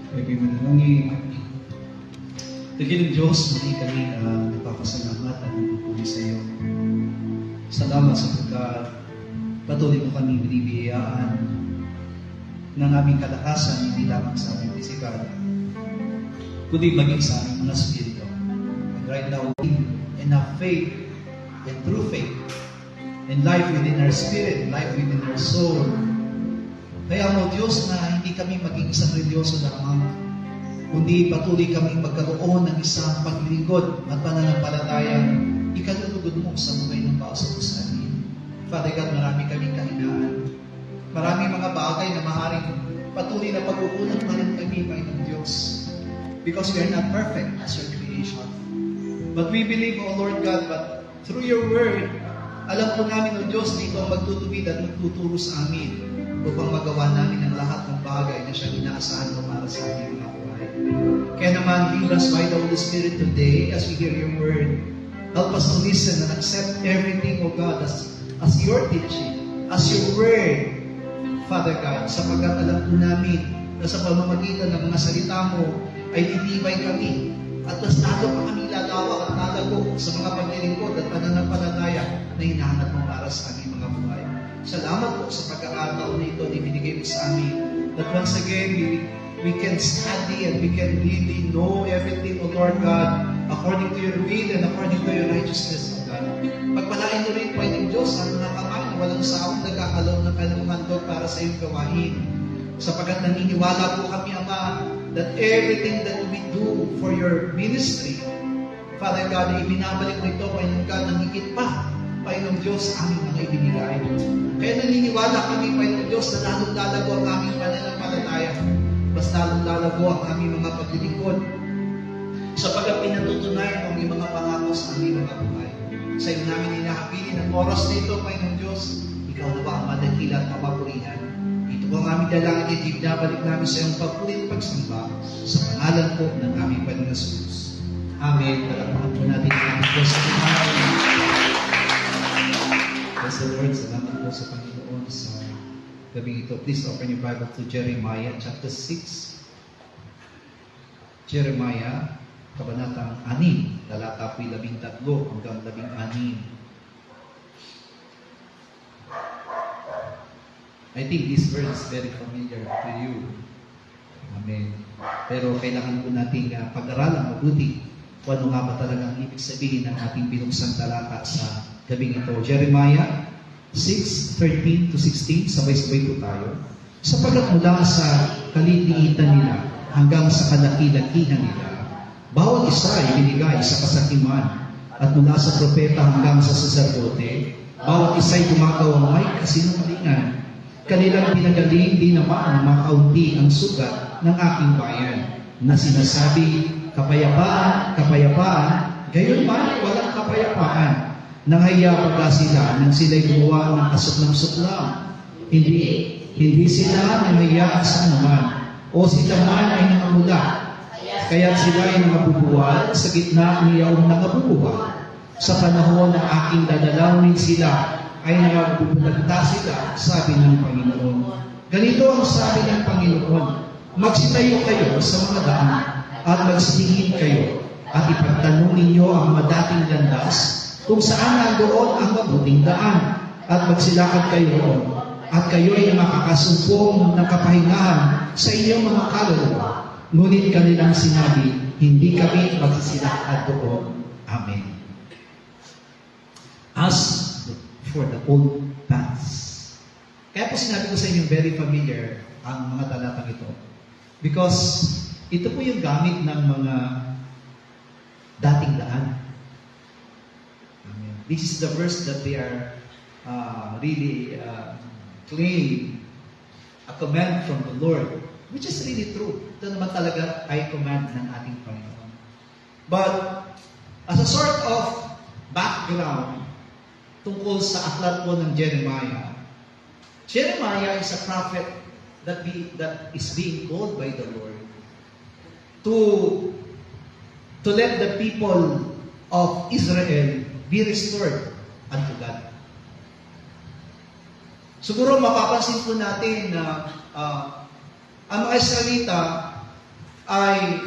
Kaya manalangin. Dakilang Diyos, muli kami nagpapasalamat at nagpupuli sa iyo. Salamat sapagkat patuloy mo kami binibiyayaan ng aming kalakasan, hindi lamang sa aming pisikal, kundi maging sa aming mga spirito. And right now, in our faith, and true faith, and life within our spirit, life within our soul. Kaya mo, Diyos, na hindi kami maging isang religyoso lamang, kundi patuloy kami magkaroon ng isang paglilingkod at pananampalatayang ikalulugod mo sa buhay ng bawat sa amin. Father God, marami kaming kahinaan. Maraming mga bagay na maaaring patuloy na pag-uulang pa rin kami, Panginoon Diyos. Because we are not perfect as your creation. But we believe, O Lord God, but through your word, alam po namin, O Diyos, dito ang magtutuwid at magtuturo sa amin upang magawa namin ang lahat ng bagay na siyang inaasahan mo para sa aming mga buhay. Kaya naman, lead us by the Holy Spirit today as we hear your word. Help us to listen and accept everything, O God, as your teaching, as your word, Father God, sapagkat alam po namin na sa pamamagitan ng mga salita mo ay titibay kami at mas lalo pa kami lalawak at lalago sa mga paglilingkod at pananampalataya na hinahanap mo para sa aming mga buhay. Salamat po sa pagkakataon na ito na ibinigay mo sa amin. That once again, we can study and we can really know everything, O Lord God, according to your will and according to your righteousness, O God. Pagpalain mo rin po yung Diyos ang mga kamay na walang sawang nagkakalaw ng kanilang handog para sa iyong gawain. Sapagkat naniniwala po kami, Ama, that everything that we do for your ministry, Father God, ay binabalik mo ito, Panginoon God, ng higit pa, Panginoon Diyos, aming mga ibinigay. Kaya naniniwala kami, Panginoon Diyos, na lalong lalago ang aming pananampalataya. Mas lalong lalago ang aming mga paglilingkod. Sapagkat pinatutunayan ang aming mga pangako sa aming mga buhay. Sa iyo namin inahabilin ang oras na ito, Panginoon Diyos. Ikaw na ba ang madakila at mapapurihan? Ito po ang aming dalangin at ibinabalik namin sa iyong pagpuli at pagsamba sa pangalan po ng aming Panginoon Jesus. Amen. Palakpakan po natin ang aming Diyos sa buhay. Bless the Lord. Salamat po sa Panginoon sa gabing ito. Please open your Bible to Jeremiah chapter 6. Jeremiah, kabanatang 6, talata po'y 13 hanggang 16. I think this verse is very familiar to you. Amen. Pero kailangan po nating pag-aralan mabuti kung ano nga ba talagang ibig sabihin ng ating binuksang talata sa gabing ito. Jeremiah 6:13 to 16, sabay-sabay po tayo. Sapagkat mula sa kaliliitan nila hanggang sa kalaki-lakihan nila, bawat isa ay binigay sa kasakiman, at mula sa propeta hanggang sa saserdote, bawat isa ay gumagawang may kasinungalingan. Kanilang pinagaling din naman na makaunti ang sugat ng aking bayan, na sinasabi, kapayapaan, kapayapaan, gayon man walang kapayapaan. Nanghiya pagka sila nang sila'y gumawa ng kasuklam-suklam. Hindi sila nanghiya sa anuman, o sila man ay nangamula. Kaya't sila ay nangabubuwal sa gitna niyong nangabubuwal. Sa panahon ng aking dadalawin sila, ay nangabubulagta sila, sabi ng Panginoon. Ganito ang sabi ng Panginoon, magsitayo kayo sa mga daan, at magsilingin kayo, at ipagtanong ninyo ang mga dating landas, kung saan nandoon ang mabuting daan, at magsilakad kayo roon, at kayo ay makakasumpong ng kapahingahan sa inyong mga kaluluwa. Ngunit kanilang sinabi, hindi kami magsisilakad doon. Amen. As for the old paths. Kaya po sinabi ko sa inyo, very familiar ang mga talatang ito. Because ito po yung gamit ng mga dating daan. Amen. This is the verse that they are really claim a command from the Lord, which is really true. Ito naman talaga ay command ng ating Panginoon. But as a sort of background tungkol sa aklat po ng Jeremiah, Jeremiah is a prophet that is being called by the Lord to let the people of Israel be restored unto God. Siguro mapapansin po natin na ang mga Israelita ay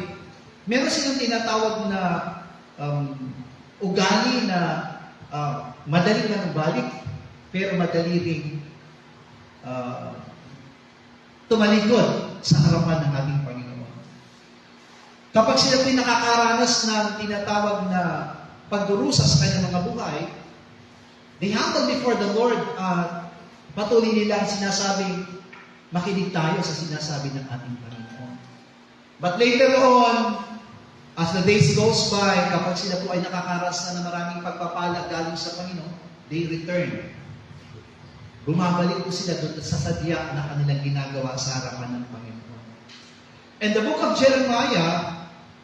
meron silang tinatawag na ugali na madali manubalik, pero madali ring tumalikod sa harapan ng ating Panginoon. Kapag sila po'y nakakaranas ng tinatawag na pagdurusa sa kanyang mga buhay, they humble before the Lord at patuloy nilang sinasabing, makinig tayo sa sinasabi ng ating Panginoon. But later on, as the days goes by, kapag sila po ay nakakaranas na ng maraming pagpapala galing sa Panginoon, they return. Bumabalik po sila doon sa sadya na kanilang ginagawa sa harapan ng Panginoon. And the book of Jeremiah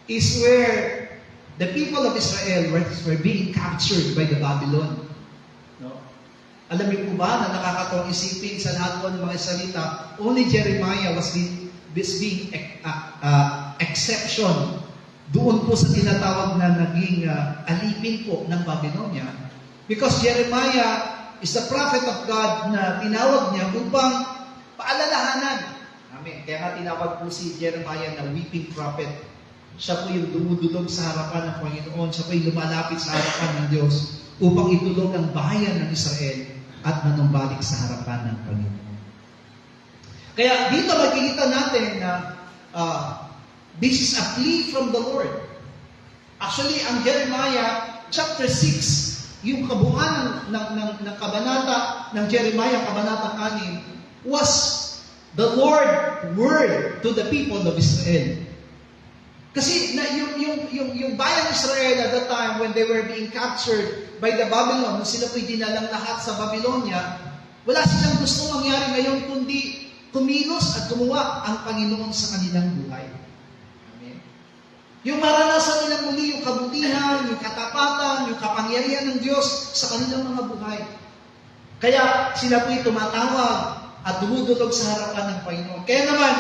is where the people of Israel were being captured by the Babylon. No? Alam niyo po ba na nakakatawang isipin sa lahat po ng mga salita, only Jeremiah was being exception doon po sa tinatawag na naging alipin po ng Babylonia. Because Jeremiah is the prophet of God na tinawag niya upang paalalahanan. Amen. Kaya nga tinawag po si Jeremiah na weeping prophet. Siya po yung dumudulog sa harapan ng Panginoon. Siya po yung lumalapit sa harapan ng Diyos upang itulog ang bayan ng Israel at manumbalik sa harapan ng Panginoon. Kaya dito makikita natin na this is a plea from the Lord. Actually, ang Jeremiah chapter 6, yung kabuuan ng kabanata ng Jeremiah, kabanata 6, was the Lord's word to the people of Israel. Kasi yung bayan ng Israel at that time when they were being captured by the Babylon, nung sila po'y dinalang lahat sa Babylonia, wala silang gustong mangyari ngayon kundi kumilos at gumawa ang Panginoon sa kanilang buhay. Amen. Yung maranasan nilang muli yung kabutihan, yung katapatan, yung kapangyarihan ng Diyos sa kanilang mga buhay. Kaya sila po'y tumatawag at dumudulog sa harapan ng Panginoon. Kaya naman,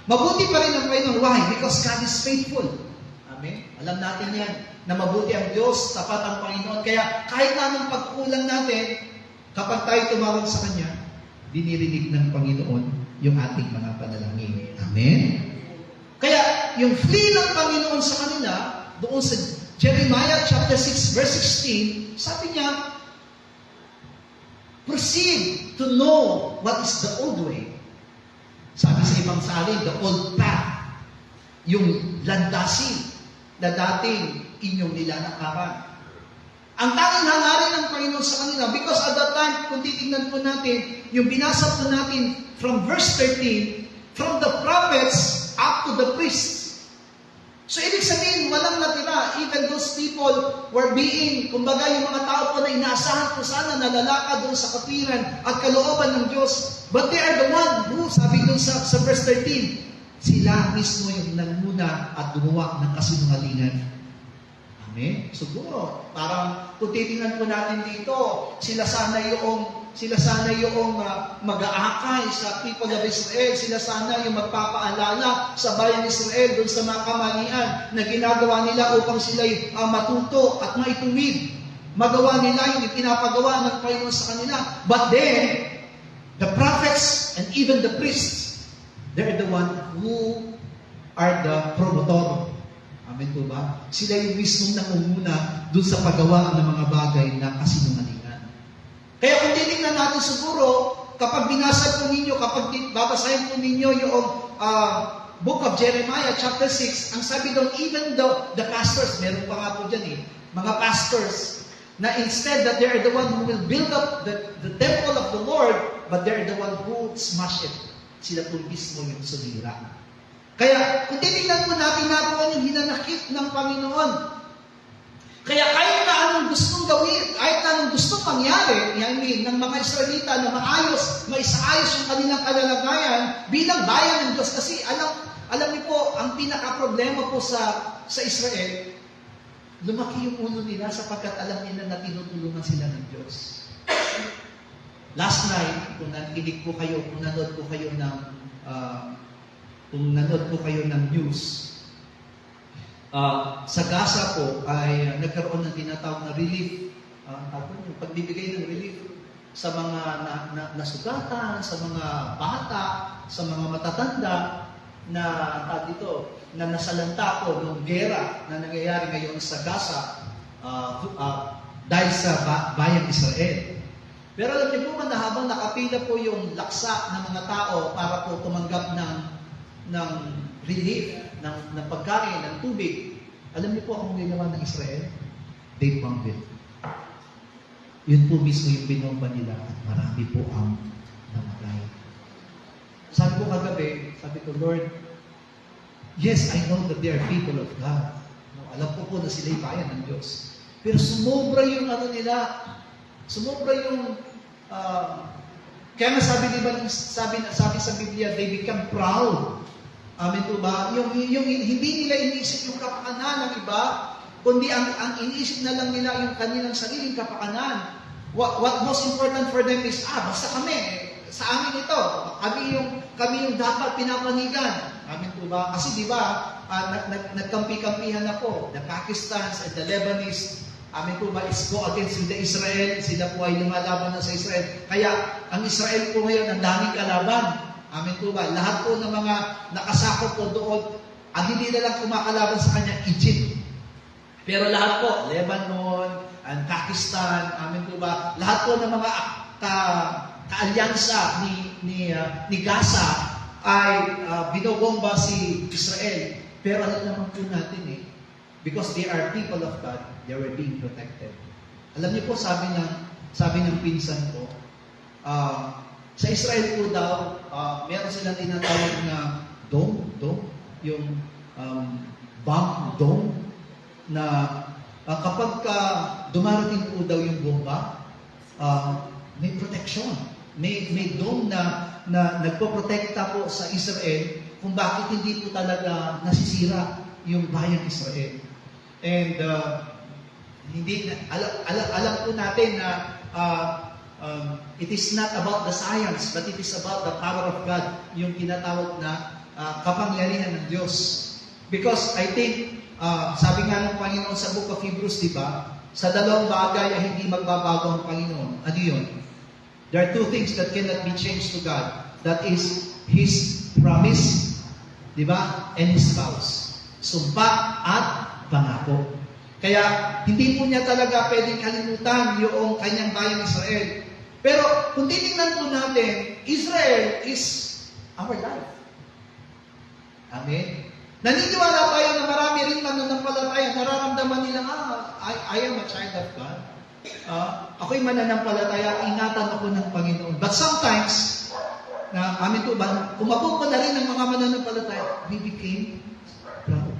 mabuti pa rin ang Panginoon. Why? Because God is faithful. Amen. Alam natin yan, na mabuti ang Diyos, tapat ang Panginoon. Kaya kahit na anong pagkulang natin, kapag tayo tumawag sa Kanya, dinirinig ng Panginoon yung ating mga panalangin. Amen? Kaya, yung plea ng Panginoon sa kanila, doon sa Jeremiah chapter 6, verse 16, sabi niya, proceed to know what is the old way. Sabi sa ibang salin, the old path. Yung landasin na dating inyong nilalakaran. Ang tanging hangarin ng Panginoon sa kanila, because at that time, kung titignan po natin, yung binasa po natin from verse 13, from the prophets up to the priests. So, ibig sabihin, walang natira. Even those people were being, kumbaga yung mga tao po na inaasahan po sana na lalakad doon sa kapiran at kalooban ng Diyos. But they are the one who, sabi doon sa verse 13, sila mismo yung nanguna at gumawa ng kasinungalingan. Amen? Siguro, parang kung titingnan po natin dito, sila sana yung mag-aakay sa people of Israel. Sila sana yung magpapaalala sa bayan ng Israel doon sa mga kamalian na ginagawa nila upang sila'y matuto at maituwid. Magawa nila yung pinapagawa ng Panginoon sa kanila. But then, the prophets and even the priests, they're the one who are the promotor. Amen po ba? Sila yung mismong nangunguna dun sa paggawa ng mga bagay na kasinungalingan. Kaya kung titignan natin siguro, kapag binasa po ninyo, kapag babasahin po ninyo yung book of Jeremiah chapter 6, ang sabi doon, even the pastors, meron pa nga po dyan mga pastors, na instead that they're the one who will build up the temple of the Lord, but they're the one who smash it. Sila po mismo yung sumira. Kaya, kung titignan po natin na po yung hinanakit ng Panginoon. Kaya kahit na anong gustong gawin, kahit na anong gustong mangyari, ng mga Israelita na maisaayos yung kanilang kalalagayan bilang bayan ng Diyos. Kasi alam niyo po, ang pinaka-problema po sa Israel, lumaki yung ulo nila sapagkat alam nila na tinutulungan sila ng Diyos. Last night, kung nanood po kayo ng news, sa Gaza po ay nagkaroon ng tinatawag na relief, pagbibigay ng relief sa mga nasugatan, sa mga bata, sa mga matatanda. na nasalanta po ng gera na nangyayari ngayon sa Gaza dahil sa bayang Israel. Pero alam niyo po na habang nakapila po yung laksa ng mga tao para po tumanggap ng relief, ng pagkain, ng tubig, alam niyo po kung ginawa ng Israel? They bombed it. Yun po mismo yung binomba nila at marami po ang namatay. Sabi ko kagabi, sabi ko, Lord, yes, I know that they are people of God. No, alam ko po na sila'y bayan ng Diyos. Pero sumobra yung nila, sumobra yung, kaya nga sabi sa Biblia, they become proud. Amen po ba? Yung hindi nila iniisip yung kapakanan ng iba, kundi ang iniisip na lang nila yung kanilang sariling kapakanan. What most important for them is, basta kami, sa amin ito, kami yung dapat pinapanigan. Amen po ba? Kasi di ba, nagkampi-kampihan na po, the Pakistans and the Lebanese, amen po ba, is go against the Israel, sila po ay lumalaban na sa Israel. Kaya, ang Israel po ngayon, ang daming kalaban. Amen po ba? Lahat po ng mga nakasakop po doon, ang hindi na lang kumakalaban sa kanya, Egypt. Pero lahat po, Lebanon, and Pakistan, amen po ba? Lahat po ng mga kaalyansa ni Gaza ay binobomba si Israel. Pero alam naman po natin because they are people of God, they were being protected. Alam niyo po, sabi ng pinsan ko, sa Israel po daw, meron silang tinatawag na dome, yung bomb dome, na kapag dumarating po daw yung bomba, may protection. May dome na nagpoprotekta po sa Israel kung bakit hindi po talaga nasisira yung bayang Israel. And alam po natin na it is not about the science, but it is about the power of God, yung tinatawag na kapangyarihan ng Diyos. Because I think, sabi nga ng Panginoon sa Book of Hebrews, di ba? Sa dalawang bagay ay hindi magbabago ang Panginoon. Ano yun? There are two things that cannot be changed to God. That is His promise, di ba? And His vows. Sumpa at pangako. Kaya, hindi po niya talaga pwedeng kalimutan yung kanyang bayang Israel. Pero, kung titingnan po natin, Israel is our life. Amen? Naniniwala tayo na marami rin mananampalataya, nararamdaman nila, I am a child of God. Ako'y mananampalataya, ingatan ako ng Panginoon. But sometimes, amin po ba, kumabog pa na rin ng mga mananampalataya, we became proud.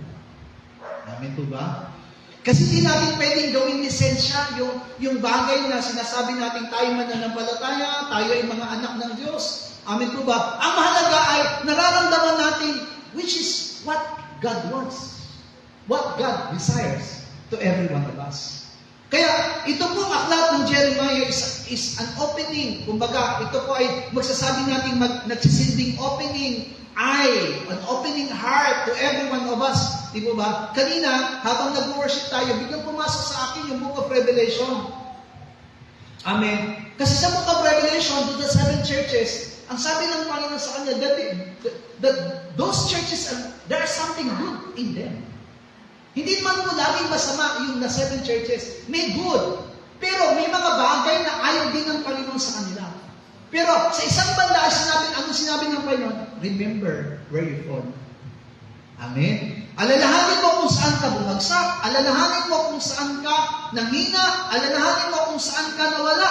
Amin po ba? Kasi hindi natin pwedeng gawin lisensya yung bagay na sinasabi natin tayo mananampalataya, tayo ay mga anak ng Diyos. Amin po ba? Ang mahalaga ay nararamdaman natin which is what God wants. What God desires to every one of us. Kaya ito pong aklat ng Jeremiah is an opening. Kumbaga, ito po ay magsasabi natin nagsisilbing opening eye, an opening heart to every one of us. Di ba ba? Kanina, habang nag-worship tayo, biglang pumasok sa akin yung Book of Revelation. Amen. Kasi sa Book of Revelation, to the 7 churches, ang sabi ng Panginoon sa kanya, that those churches, there is something good in them. Hindi man po laging masama yung na 7 churches. May good. Pero may mga bagay na ayaw din ng Panginoon sa kanila. Pero sa isang banda, sinabi ng Panginoon, remember where you fall. Amen? Alalahanin mo kung saan ka bumagsak. Alalahanin mo kung saan ka nanghina. Alalahanin mo kung saan ka nawala.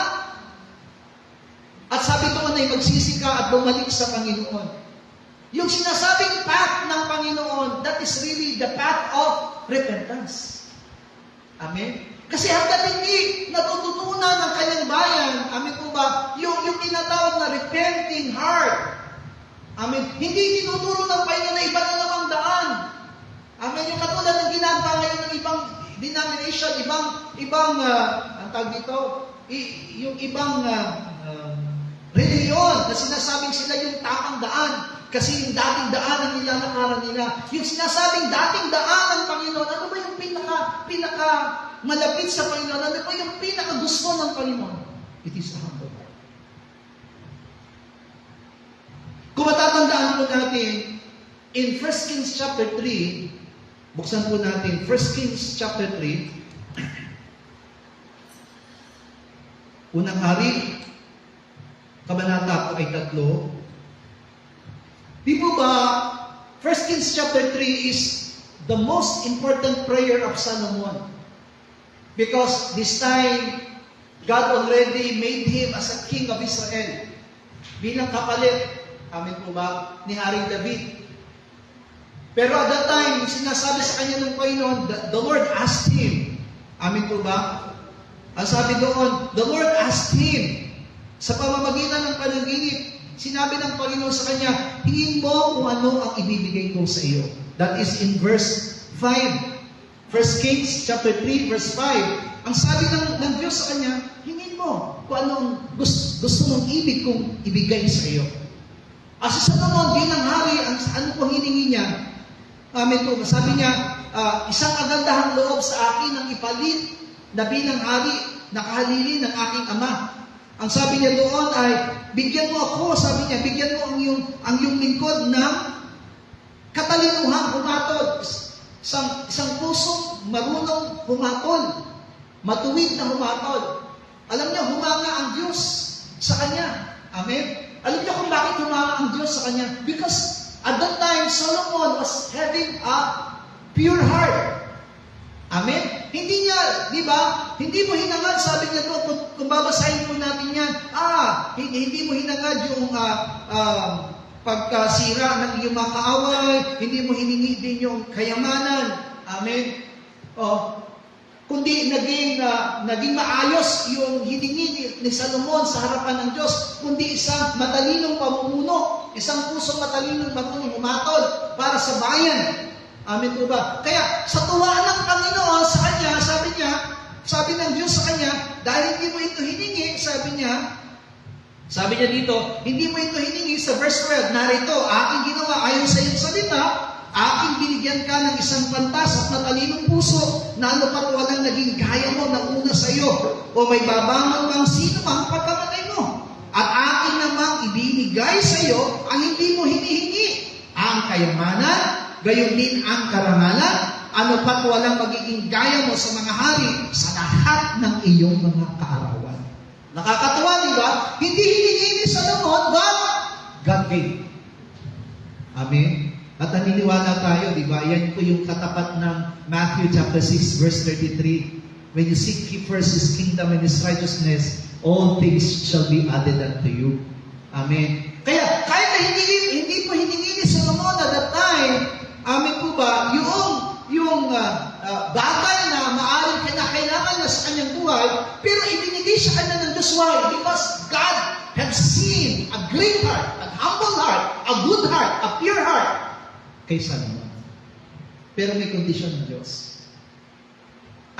At sabi doon ay magsisi ka at bumalik sa Panginoon. Yung sinasabing path ng Panginoon, that is really the path of repentance. Amen? Kasi hanggang hindi natututunan ng kanyang bayan, amen po ba, yung tinatawag na repenting heart. Amen? Hindi tinuturo ng Panginoon na iba na namang daan. Amen? Yung katulad ng ginagawa ngayon ng ibang denomination, ang tawag dito, yung ibang reliyon na sinasabing sila yung tamang daan. Kasi yung dating daan ang nilalakaran nila. Yung sinasabing dating daan ng Panginoon, ano ba yung pinaka malapit sa Panginoon? Ano ba yung pinaka gusto ng Panginoon? It is a humble heart. Kung matatandaan po natin, In 1 Kings chapter 3, buksan po natin, 1 Kings chapter 3, unang hari, kabanata po ay 3. Di po ba, 1 Kings chapter 3 is the most important prayer of Solomon. Because this time, God already made him as a king of Israel. Bilang kapalit, amin po ba, ni Haring David. Pero at that time, sinasabi sa kanya ng Panginoon, the Lord asked him, amin po ba? Ang sabi doon, the Lord asked him, sa pamamagitan ng panaginip, sinabi ng Panginoon sa kanya, hingin mo kung ano ang ibibigay ko sa iyo. That is in verse 5. 1 Kings chapter 3, verse 5. Ang sabi ng Diyos sa kanya, hingin mo kung anong gusto mong ibig kong ibigay sa iyo. As sa Solomon, bilang hari, ano po hiningi niya? Amen po. Sabi niya, isang kagandahang loob sa akin ang ipalit na bilang hari na kahalili ng aking ama. Ang sabi niya doon ay, bigyan mo ako, sabi niya, bigyan mo ang iyong lingkod ng katalinuhang humatod. Isang pusong marunong humatol. Matuwid na humatol. Alam niya, humanga ang Diyos sa kanya. Amen? Alam niyo kung bakit humanga ang Diyos sa kanya? Because at that time, Solomon was having a pure heart. Amen? Hindi niya, di ba? Hindi mo hinangad, sabi niya doon, kung babasahin po natin yan, hindi mo hinangad yung pagkasira ng iyong mga kaaway, hindi mo hiningi din yung kayamanan. Amen? Kundi naging maayos yung hiningi ni Solomon sa harapan ng Diyos, kundi isang matalinong pamumuno, isang pusong matalinong marunong humatol para sa bayan. Amen po ba? Kaya sa tuwa ng Panginoon sa kanya, sabi ng Diyos sa kanya, dahil hindi mo ito hiningi, sabi niya dito, hindi mo ito hiningi sa verse 12, narito, aking ginawa ayon sa iyong salita, aking binigyan ka ng isang pantas at matalinong puso na ano pat walang naging gaya mo na una sa iyo o may babangon mang sino mang pagkamatay mo. At aking namang ibinigay sa iyo ang hindi mo hinihingi, ang kayamanan, gayon din ang karangalan, ano pat walang magiging gaya mo sa mga hari sa lahat ng iyong mga kaarawan. Nakakatuwa, di ba? Hindi hiningi ni Solomon, but God gave. Amen? At naniniwala tayo, di ba? Yan po yung katapat ng Matthew chapter 6, verse 33. When you seek ye first His kingdom and His righteousness, all things shall be added unto you. Amen. Kaya, kahit na hindi po hiningi ni Solomon at that time, amen po ba, yung bagay na maaaring kinakailangan niya sa kanyang buhay, pero ibinigay sa kanya ng Diyos. Why? Because God has seen a great heart, a humble heart, a good heart, a pure heart, kay Solomon. Pero may kondisyon ng Diyos.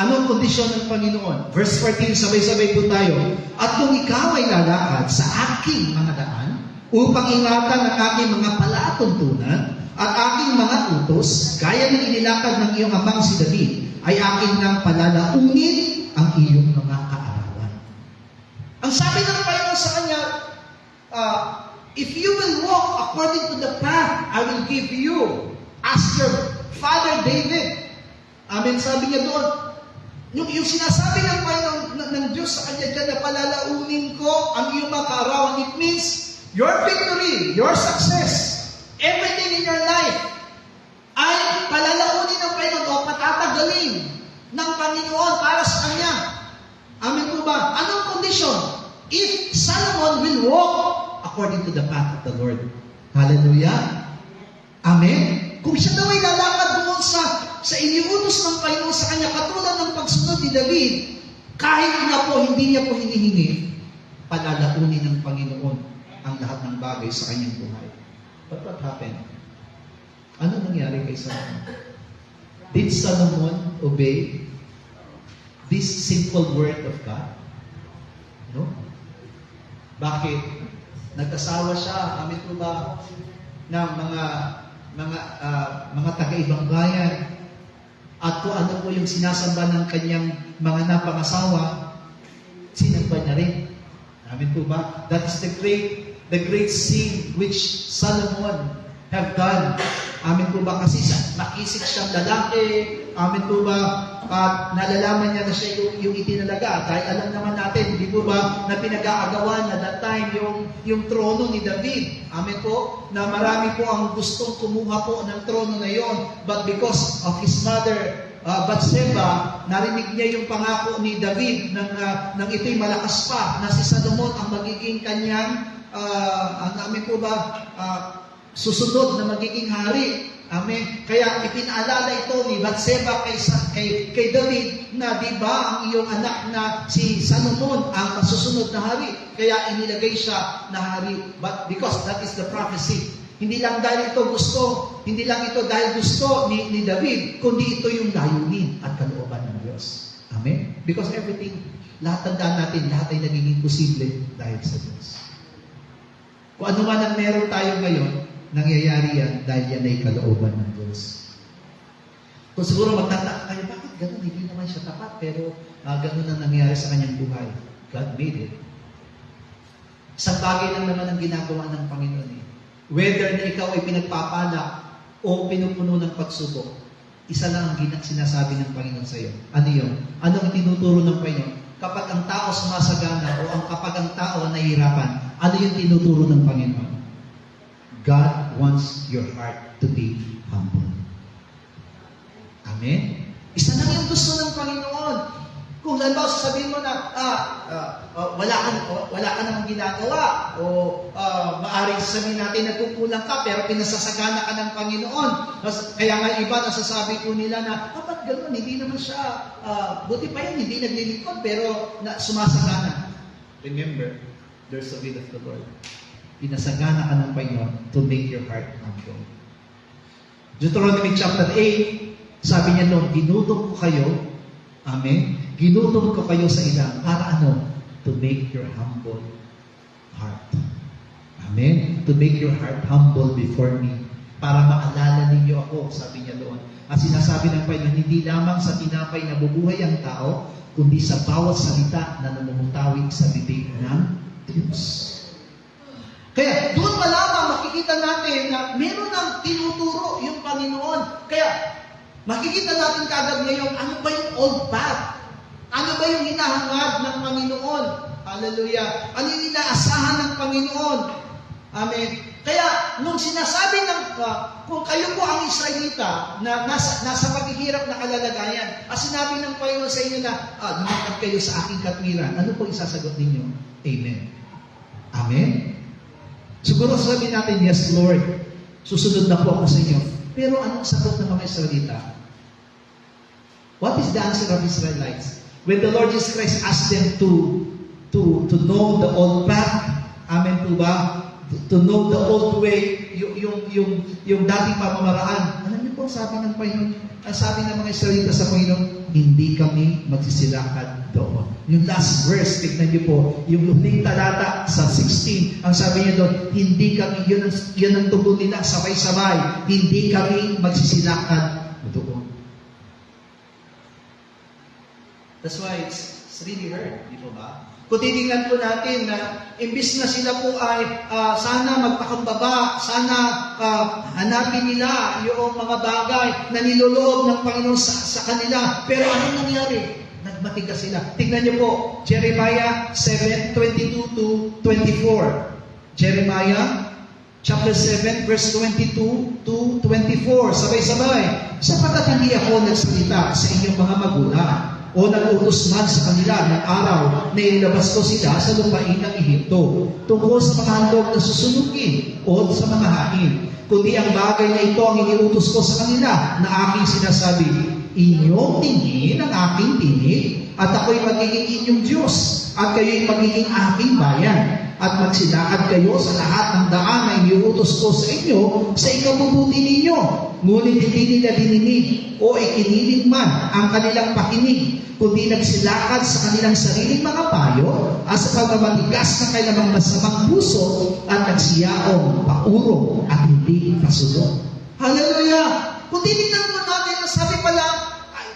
Anong kondisyon ng Panginoon? Verse 14, sabay-sabay po tayo. At kung ikaw ay lalakad sa aking mga daan, upang ingatan ang aking mga palatuntunan, at aking mga utos, gaya ng inilakad ng iyong amang si David, ay aking nang palalaunin ang iyong mga kaarawan. Ang sabi ng Panginoon sa kanya, if you will walk according to the path I will give you, as your father David. Amen. Sabi niya doon, yung sinasabi ng Panginoon ng Diyos sa kanya dyan na palalaunin ko ang iyong mga kaarawan, it means your victory, your success, everything in your life ay palalaunin ng Panginoon o patatagalin ng Panginoon para sa Kanya. Amen po ba? Anong condition? If Solomon will walk according to the path of the Lord. Hallelujah. Amen. Kung siya daw ay lalakad doon sa iniutos ng Panginoon sa kanya, katulad ng pagsunod ni David, kahit na po hindi niya po hinihingi, palalaunin ng Panginoon ang lahat ng bagay sa kanyang buhay. But what happened? Ano nangyari kay Solomon? Did Solomon obey this simple word of God? No? Bakit? Nag-asawa siya, amin po ba, ng mga taga-ibang bayan. At kung ano po yung sinasamba ng kanyang mga napangasawa, sinamba niya rin. Amin po ba? That is the great sin which Solomon have done. Amin po ba? Kasi makisig siyang lalaki. Amin po ba? At nalalaman niya na siya yung itinalaga. Dahil alam naman natin, hindi po ba, na pinag-aagawan na that time yung trono ni David. Amin po? Na marami po ang gustong kumuha po ng trono na yon. But because of his mother, Bathsheba, narinig niya yung pangako ni David nang ito'y malakas pa, na si Solomon ang magiging kanyang, amin po ba, susunod na magiging hari. Amen. Kaya ipinaalala ito ni Bathsheba kay David na di ba ang iyong anak na si Solomon ang susunod na hari. Kaya inilagay siya na hari. But because that is the prophecy. Hindi lang dahil ito dahil gusto ni David, kundi ito yung layunin at kalooban ng Diyos. Amen? Because everything, tandaan natin, lahat ay nagiging posible dahil sa Diyos. Kung ano man ang meron tayo ngayon, nangyayari yan dahil yan ay kalooban ng Diyos. Kung siguro magtataka kayo, bakit ganun? Hindi naman siya tapat, pero ganun ang nangyayari sa kanyang buhay. God made it. Isang bagay lang naman ang ginagawa ng Panginoon eh. Whether na ikaw ay pinagpapala o pinupuno ng pagsubok, isa lang ang sinasabi ng Panginoon sa iyo. Ano yun? Ano ang tinuturo ng Panginoon? Kapag ang tao sumasagana o kapag ang tao nahihirapan, ano yung tinuturo ng Panginoon? God wants your heart to be humble. Amen? Isa lang yung gusto ng Panginoon. Kung halimbawa sasabihin mo na wala ka namang ginagawa o maaaring sasabihin natin nagkukulang ka pero pinasasagana ka ng Panginoon. Kaya nga iba nasasabi ko nila na ba't gano'n? Hindi naman siya, buti pa yan, hindi naglilingkod pero sumasagana. Remember, there's a will of the Lord. Pinasagana ka ng Panginoon to make your heart humble. Deuteronomy chapter 8, sabi niya noon, ginutom ko kayo, amen, ginutom ko kayo sa ilang para ano? To make your humble heart. Amen? To make your heart humble before me. Para maalala ninyo ako, sabi niya doon. At sinasabi ng Panginoon, hindi lamang sa tinapay na bubuhay ang tao, kundi sa bawat salita na namumutawid sa bibig ng Diyos. Kaya doon malamang makikita natin na meron ng tinuturo yung Panginoon. Kaya makikita natin kagad ngayon, ano ba yung old path? Ano ba yung hinahangad ng Panginoon? Hallelujah. Ano yung inaasahan ng Panginoon? Amen. Kaya, nung sinasabi kung kayo po ang Israelita na nasa paghihirap na kalalagayan, at sinabi ng Panginoon sa inyo na, lumakad kayo sa aking katwiran, ano po isasagot ninyo? Amen. Amen? Siguro sabihin natin, yes, Lord, susunod na po ako sa inyo. Pero anong sagot ng mga Israelita? What is the answer of Israelites? When the Lord Jesus Christ asked them to know the old path, amen po ba? To know the old way, yung dating pamamaraan. Alam niyo po, sabi ng Panginoon, sabi ng mga Israelita sa Panginoon, hindi kami magsisilakad doon. Yung last verse, tignan niyo po, yung huling talata sa 16, ang sabi niya doon, hindi kami, yun ang tugon nila, sabay-sabay, hindi kami magsisilakad doon. That's why it's really hurt, di ba? Kung titingnan po natin na imbis na sila po ay sana magpakumbaba, sana hanapin nila yung mga bagay na niloloob ng Panginoon sa kanila. Pero anong nangyari? Nagmatigas sila. Tingnan niyo po, Jeremiah 7:22-24. Jeremiah chapter 7, verse 22-24. Sabay-sabay. Sapagkat hindi ako nagsalita sa inyong mga magulang, o nag-utos man sa kanila ng araw na ilabas ko sila sa lupain ng Ehipto tungkol sa mga handog na susunugin o sa mga hain. Kundi ang bagay na ito ang iniutos ko sa kanila na aking sinasabi, inyong tingin ang aking tinig at ako'y magiging inyong Diyos at kayo'y magiging aking bayan at magsilakad kayo sa lahat ng daan na iniutos ko sa inyo sa ikabubuti ninyo. Ngunit hindi nila dininig o ikinilig man ang kanilang pakinig, kundi nagsilakad sa kanilang sariling mga payo at sa pagmamatigas ng kailangang masamang puso at nagsiyaong paurong at hindi pasunod. Hallelujah! Kung titignan mo natin, sabi pala,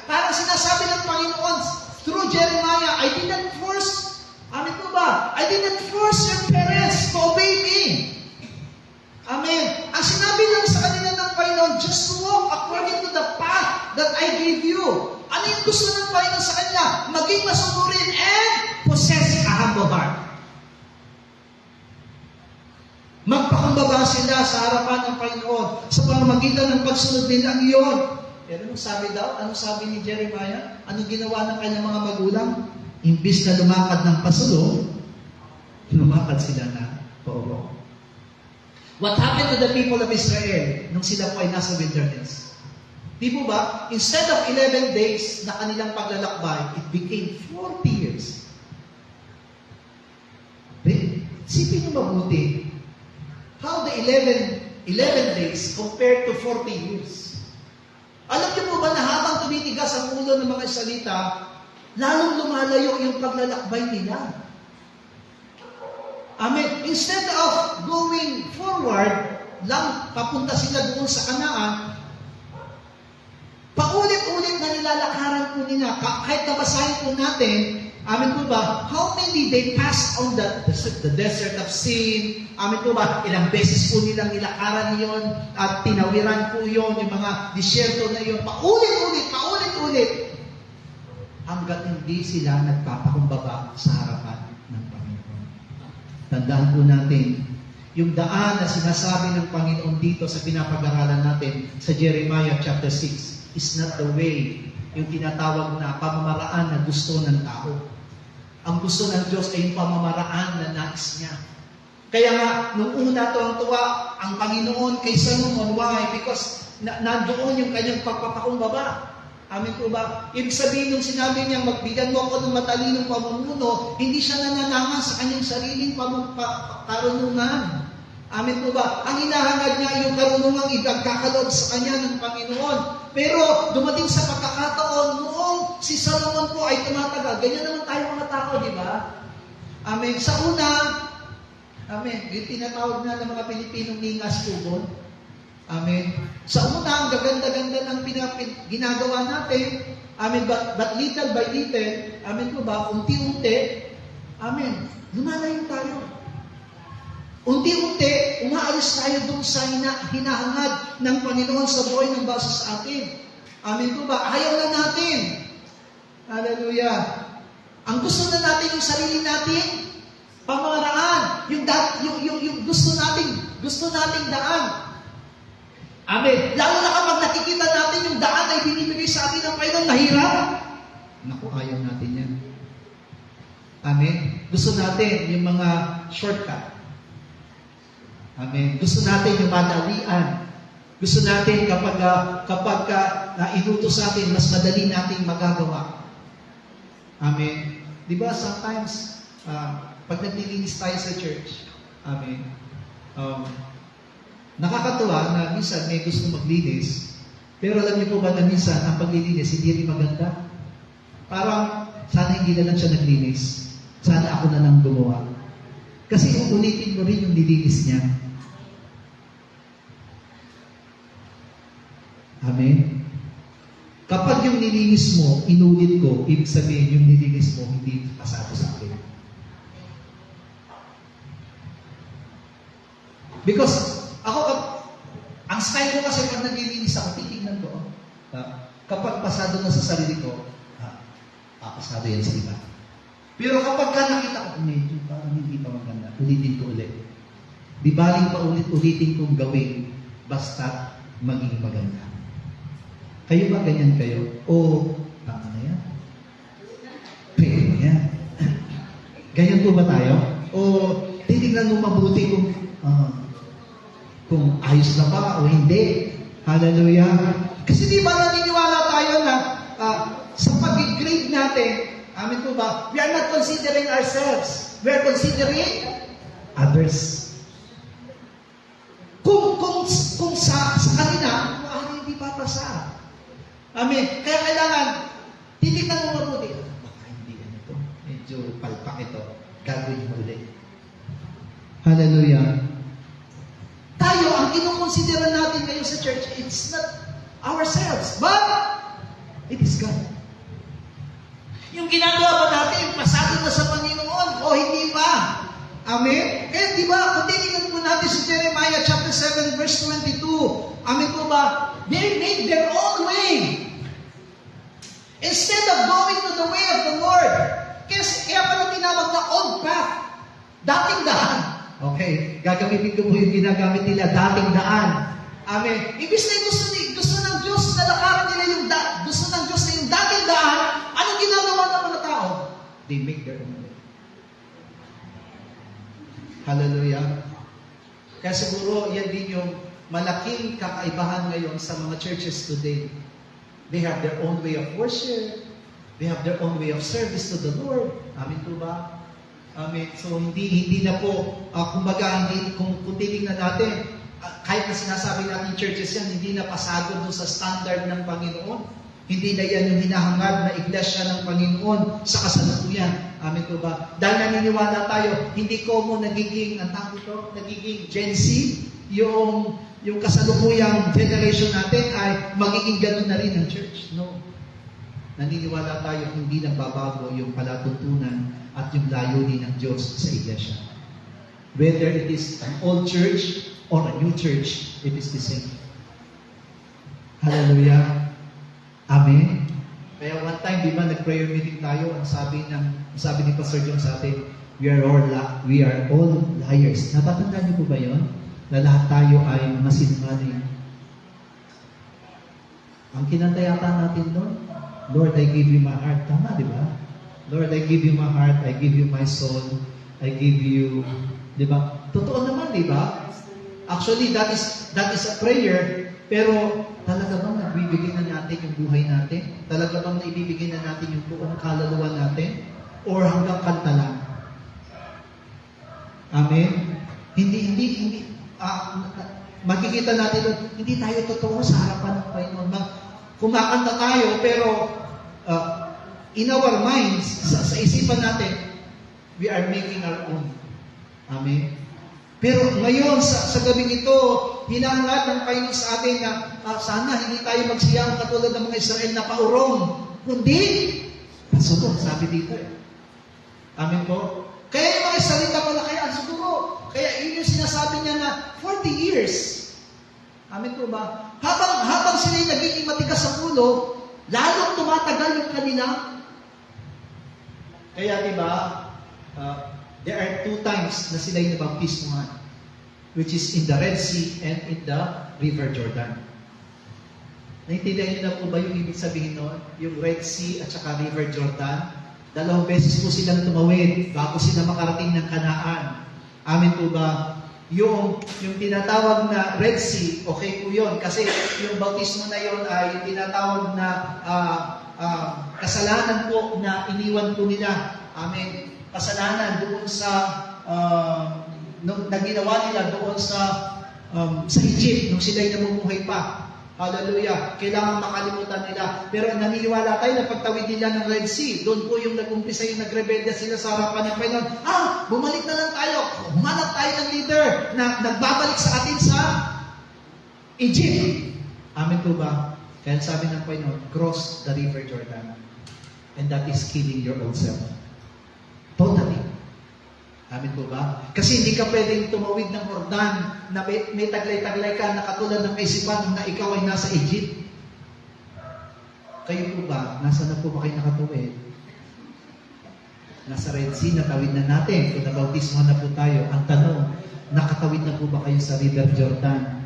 parang sinasabi ng Panginoon through Jeremiah, I didn't force, amin po ba? I didn't force your parents to obey me. Amen. Ang sinabi lang sa kanila ng Panginoon, Panginoon, just to walk according to the path that I gave you. Ano yung gusto ng Panginoon sa kanya? Maging masunurin and possess a humble heart. Magpakumbaba sila sa harapan ng Panginoon sa pamamagitan ng pagsunod nila iyon. Pero anong sabi daw? Anong sabi ni Jeremiah? Anong ginawa ng kanyang mga magulang? Imbis na lumakad ng pasulong, lumakad sila na paulong. What happened to the people of Israel nung sila po ay nasa wilderness? Di po ba? Instead of 11 days na kanilang paglalakbay, it became 40 years. Sipin niyo mabuti. How the 11 days compared to 40 years? Alam niyo po ba na habang tumitigas ang ulo ng mga salita, lalong lumalayo yung paglalakbay nila? Amen. Instead of going forward, lang papunta sila doon sa Kanaan, paulit-ulit na nilalakaran po nila. Kahit nabasahin po natin, amen po ba, how many they passed on the desert of sin? Amen po ba, ilang beses po nilang nilakaran yon at tinawiran po yon, yung mga disyerto na yon, paulit-ulit, hanggat hindi sila nagpapakumbaba sa harapan ng Panginoon. Tandaan po natin, yung daan na sinasabi ng Panginoon dito sa pinapag-aralan natin sa Jeremiah chapter 6 is not the way, yung tinatawag na pamamaraan na gusto ng tao. Ang gusto ng Diyos ay yung pamamaraan na nais niya. Kaya nga, nung una tuwang-tuwa ang Panginoon kay Solomon. Why? Because nandoon yung kanyang pagpapakumbaba. Amin po ba? Ibig sabihin nung sinabi niya, magbigyan mo ako ng matalinong pamumuno, hindi siya nananangan sa kanyang sariling karunungan. Amin po ba? Ang hinahangad niya yung karunungang ipagkakaloob sa kanya ng Panginoon. Pero dumating sa pagkakataon, noong si Solomon po ay tumatagal. Ganyan naman tayo mga tao, di ba? Amen. Sa una, amen, yung tinatawag na ng mga Pilipinong ningas kubon. Amen. Sa una, ang gaganda-ganda ng ginagawa natin. Amen. But little by little, amen po ba, unti-unti, amen, lumalayo tayo. Unti-unti, umaalis tayo doon sa hinahangad ng Panginoon sa buhay ng basa sa atin. Amen po ba? Ayaw na natin. Hallelujah. Ang gusto na natin yung sarili natin, pamaraan, yung gusto nating daan. Amen. Lalo na kapag nakikita natin yung daan ay binibigay sa atin ng Panginoon, nahirap. Naku, ayaw natin yan. Amen. Gusto natin yung mga shortcut. Amen. Gusto natin yung madalian. Gusto natin kapag inutos sa atin, mas madali nating magagawa. Amen. Di ba, sometimes, pag naglilinis tayo sa church, amen, nakakatuwa na minsan may gusto maglinis, pero alam niyo po ba na minsan ang paglilinis hindi rin maganda? Parang, sana hindi na lang siya naglinis. Sana ako na lang gumawa. Kasi ulitin mo rin yung nilinis niya. Amen? Kapag yung nilinis mo, inulit ko, ibig sabihin yung nilinis mo, hindi pasado sa akin. Because, ang style ko kasi pag naglilinis ako, titignan ko. Kapag pasado na sa sarili ko, pasado yan sa iba. Pero kapag nakita ko, medyo parang hindi pa maganda, ulitin ko ulit. Di baling pa ulitin kong gawin, basta maging maganda. Kayo ba ganyan kayo? O, tama na yan? Pwede na yan. Ganyan po ba tayo? O, titignan mo mabuti kung ayos na ba o hindi. Hallelujah. Kasi di ba naniniwala tayo na sa pag-grade natin, amin po ba, we are not considering ourselves. We are considering others. Kung sa kanila, hindi papasa. Amen. Kaya kailangan, titignan mo mabuti. Baka hindi ito. Medyo palpak ito. Gagawin mo ulit. Hallelujah. Tayo, ang kinukonsidera natin ngayon sa church, it's not ourselves, but it is God. Yung ginagawa ba natin, pasado na sa Panginoon o hindi pa? Amen? Kaya di ba, kung titignan po natin sa Jeremiah chapter 7 verse 22, Amin po ba? They made their own way. Instead of going to the way of the Lord. Kaya pala tinawag na old path. Dating daan. Okay, gagamitin ko po yung ginagamit nila, dating daan. Amen. Ibig sabihin gusto ng Diyos na lakaran nila gusto ng Diyos na yung dating daan. Anong ginagawa ng mga tao? They make their own way. Hallelujah. Kaya siguro yan din yung malaking kakaibahan ngayon sa mga churches today. They have their own way of worship. They have their own way of service to the Lord. Amen po ba? Amen. So hindi na po, kumbaga, kung titingnan natin, kahit na sinasabi natin churches yan, hindi na pasagod doon sa standard ng Panginoon. Hindi na yan yung hinahangad na iglesia ng Panginoon sa kasalukuyan. Amen po ba? Dahil naniniwala tayo, hindi ko mo nagiging Gen Z, yung kasalukuyang generation natin ay magiging ganun na rin ang church. No. Naniniwala tayo, hindi nagbabago yung palatuntunan at yung layunin ng Diyos sa iglesia. Whether it is an old church or a new church, it is the same. Hallelujah. Amen. Kaya one time, di ba, nag-prayer meeting tayo, ang sabi ni Pastor John sa atin, we are all liars. Natatandaan niyo po ba yun? Na lahat tayo ay masinungaling. Ang kinantayata natin doon, Lord, I give you my heart. Tama, di ba? Lord, I give you my heart, I give you my soul, I give you, di ba? Totoo naman, di ba? Actually, that is a prayer, pero talaga bang nagbibigay na natin yung buhay natin? Talaga bang naibibigay na natin yung buong kaluluwa natin? Or hanggang kanta lang? Amen? Hindi, makikita natin doon, hindi tayo totoo sa harapan ng Panginoon. Kumakanta tayo, pero in our minds, sa isipan natin, we are making our own. Amen? Pero ngayon, sa gabing ito, hinangad ng Panginoon sa atin na sana hindi tayo magsiyang katulad ng mga Israel na paurong, kundi pasunod, sabi dito. Amen po? Kaya yung mga salita pala, kaya siguro, kaya yun yung sinasabi niya na 40 years. Amen po ba? Habang sila'y nagiging matigas sa ulo, lalong tumatagal yung kanila. Kaya diba, there are 2 times na sila'y nabaptismuhan, which is in the Red Sea and in the River Jordan. Naintindihan niyo na po ba yung ibig sabihin nun? Yung Red Sea at saka River Jordan? 2 beses po silang tumawid bago sila makarating ng Kanaan. Amen po ba? Yung tinatawag na Red Sea, okay po yun. Kasi yung bautismo na yun ay tinatawag na kasalanan po na iniwan po nila. Amen. Kasalanan doon sa na ginawa nila doon sa Egypt nung sila'y namumuhay pa. Hallelujah. Kailangan makalimutan nila. Pero naniniwala tayo na pagtawid nila ng Red Sea, doon po yung nag-umpisa yung nagrebelde sila sa harapan ng Panginoon. Bumalik na lang tayo. Humanap tayo ng leader na nagbabalik sa atin sa Egypt. Amen po ba? Kaya sabi ng Panginoon, cross the River Jordan. And that is killing your own self. Totally. Amin po ba? Kasi hindi ka pwedeng tumawid ng Jordan na may taglay-taglay ka na katulad ng kaisipan na ikaw ay nasa Egypt. Kayo po ba? Nasa na po ba kayo nakatuwid? Nasa Red Sea, natawid na natin. Kung nabautismo na po tayo, ang tanong, nakatawid na po ba kayo sa River Jordan?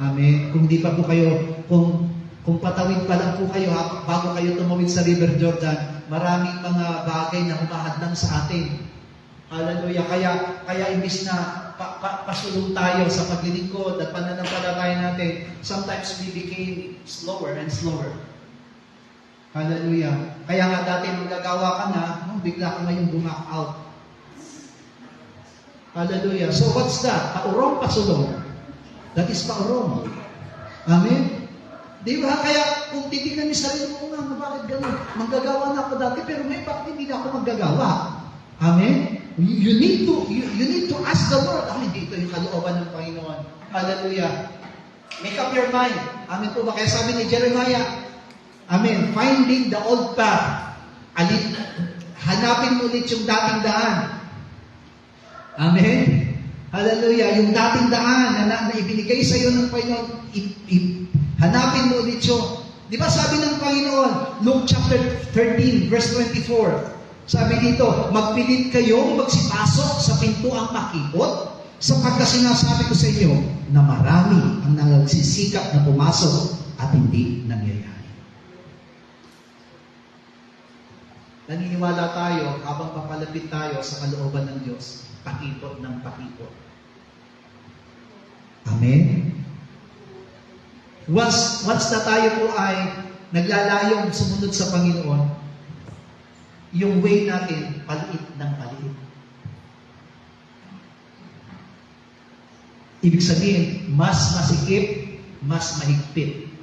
Amen. Kung di pa po kayo, kung patawid pa lang po kayo bago kayo tumawid sa River Jordan, maraming mga bagay na humahadlang sa atin. Hallelujah. Kaya imbis na pasulong tayo sa paglilingkod at pananampalataya natin, sometimes we became slower and slower. Hallelujah. Kaya nga dati magagawa ka na, bigla ka ngayon bumak out. Hallelujah. So what's that? Paurong, pasulong. That is paurong. Amen? Di ba? Kaya kung titignan ni sarili mo nga, bakit ganun? Manggagawa na ako dati, pero may bakit hindi na ako manggagawa? Amen? You need to ask the Lord. Hindi ito yung kalooban ng Panginoon. Hallelujah. Make up your mind. Amen po ba? Kaya sabi ni Jeremiah, amen, finding the old path. Hanapin mo ulit yung dating daan. Amen? Hallelujah. Yung dating daan na ibinigay sa iyo ng Panginoon, hanapin mo ulit yun. Di ba sabi ng Panginoon, Luke chapter 13, verse 24, sabi dito, magpilit kayong magsipasok sa pintuang makipot, sapagkat sinasabi ko sa inyo na marami ang nagsisikap na pumasok at hindi nangyayari. Naniniwala tayo habang papalapit tayo sa kalooban ng Diyos, pakipot ng pakipot. Amen? Once na tayo po ay naglalayong sumunod sa Panginoon, yung way natin, paliit ng paliit. Ibig sabihin, mas masikip, mas mahigpit.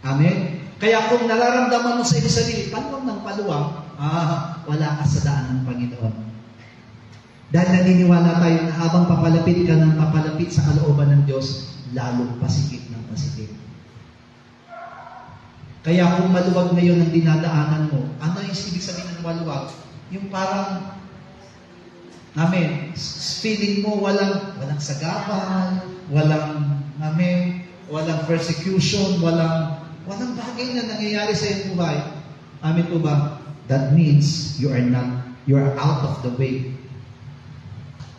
Amen? Kaya kung nararamdaman mo sa iyong sarili, paluwang ng paluwang, wala ka sa daan ng Panginoon. Dahil naniniwala tayo na habang papalapit ka ng papalapit sa kalooban ng Diyos, lalong pasikip ng pasikip. Kaya kung maluwag na yun ang dinadaanan mo, ano yung ibig sabihin ng maluwag? Yung parang, feeling mo walang sagabal, walang persecution, walang bagay na nangyayari sa iyong buhay. Amen po ba? That means you are out of the way.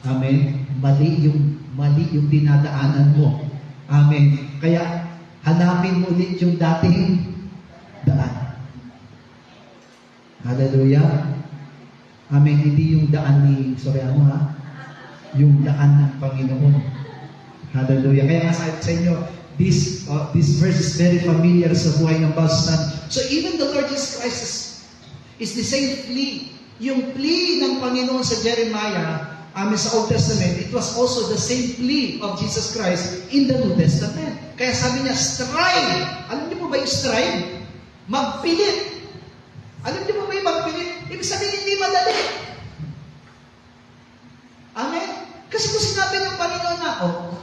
Amen? Mali yung dinadaanan mo. Amen. Kaya, hanapin mo ulit yung dating daan. Hallelujah. Amen. Hindi yung daan ni Soriano, yung daan ng Panginoon. Hallelujah. Kaya nga sa inyo, this verse is very familiar sa buhay ng Pastor. So even the Lord Jesus Christ is the same plea. Yung plea ng Panginoon sa Jeremiah, sa Old Testament, it was also the same plea of Jesus Christ in the New Testament. Kaya sabi niya, strive. Alam niyo po ba yung strive? Magpilit. Alam niyo po ba yung magpilit? Ibig sabihin, hindi madali. Amen? Kasi kung sinabi ng Panginoon na,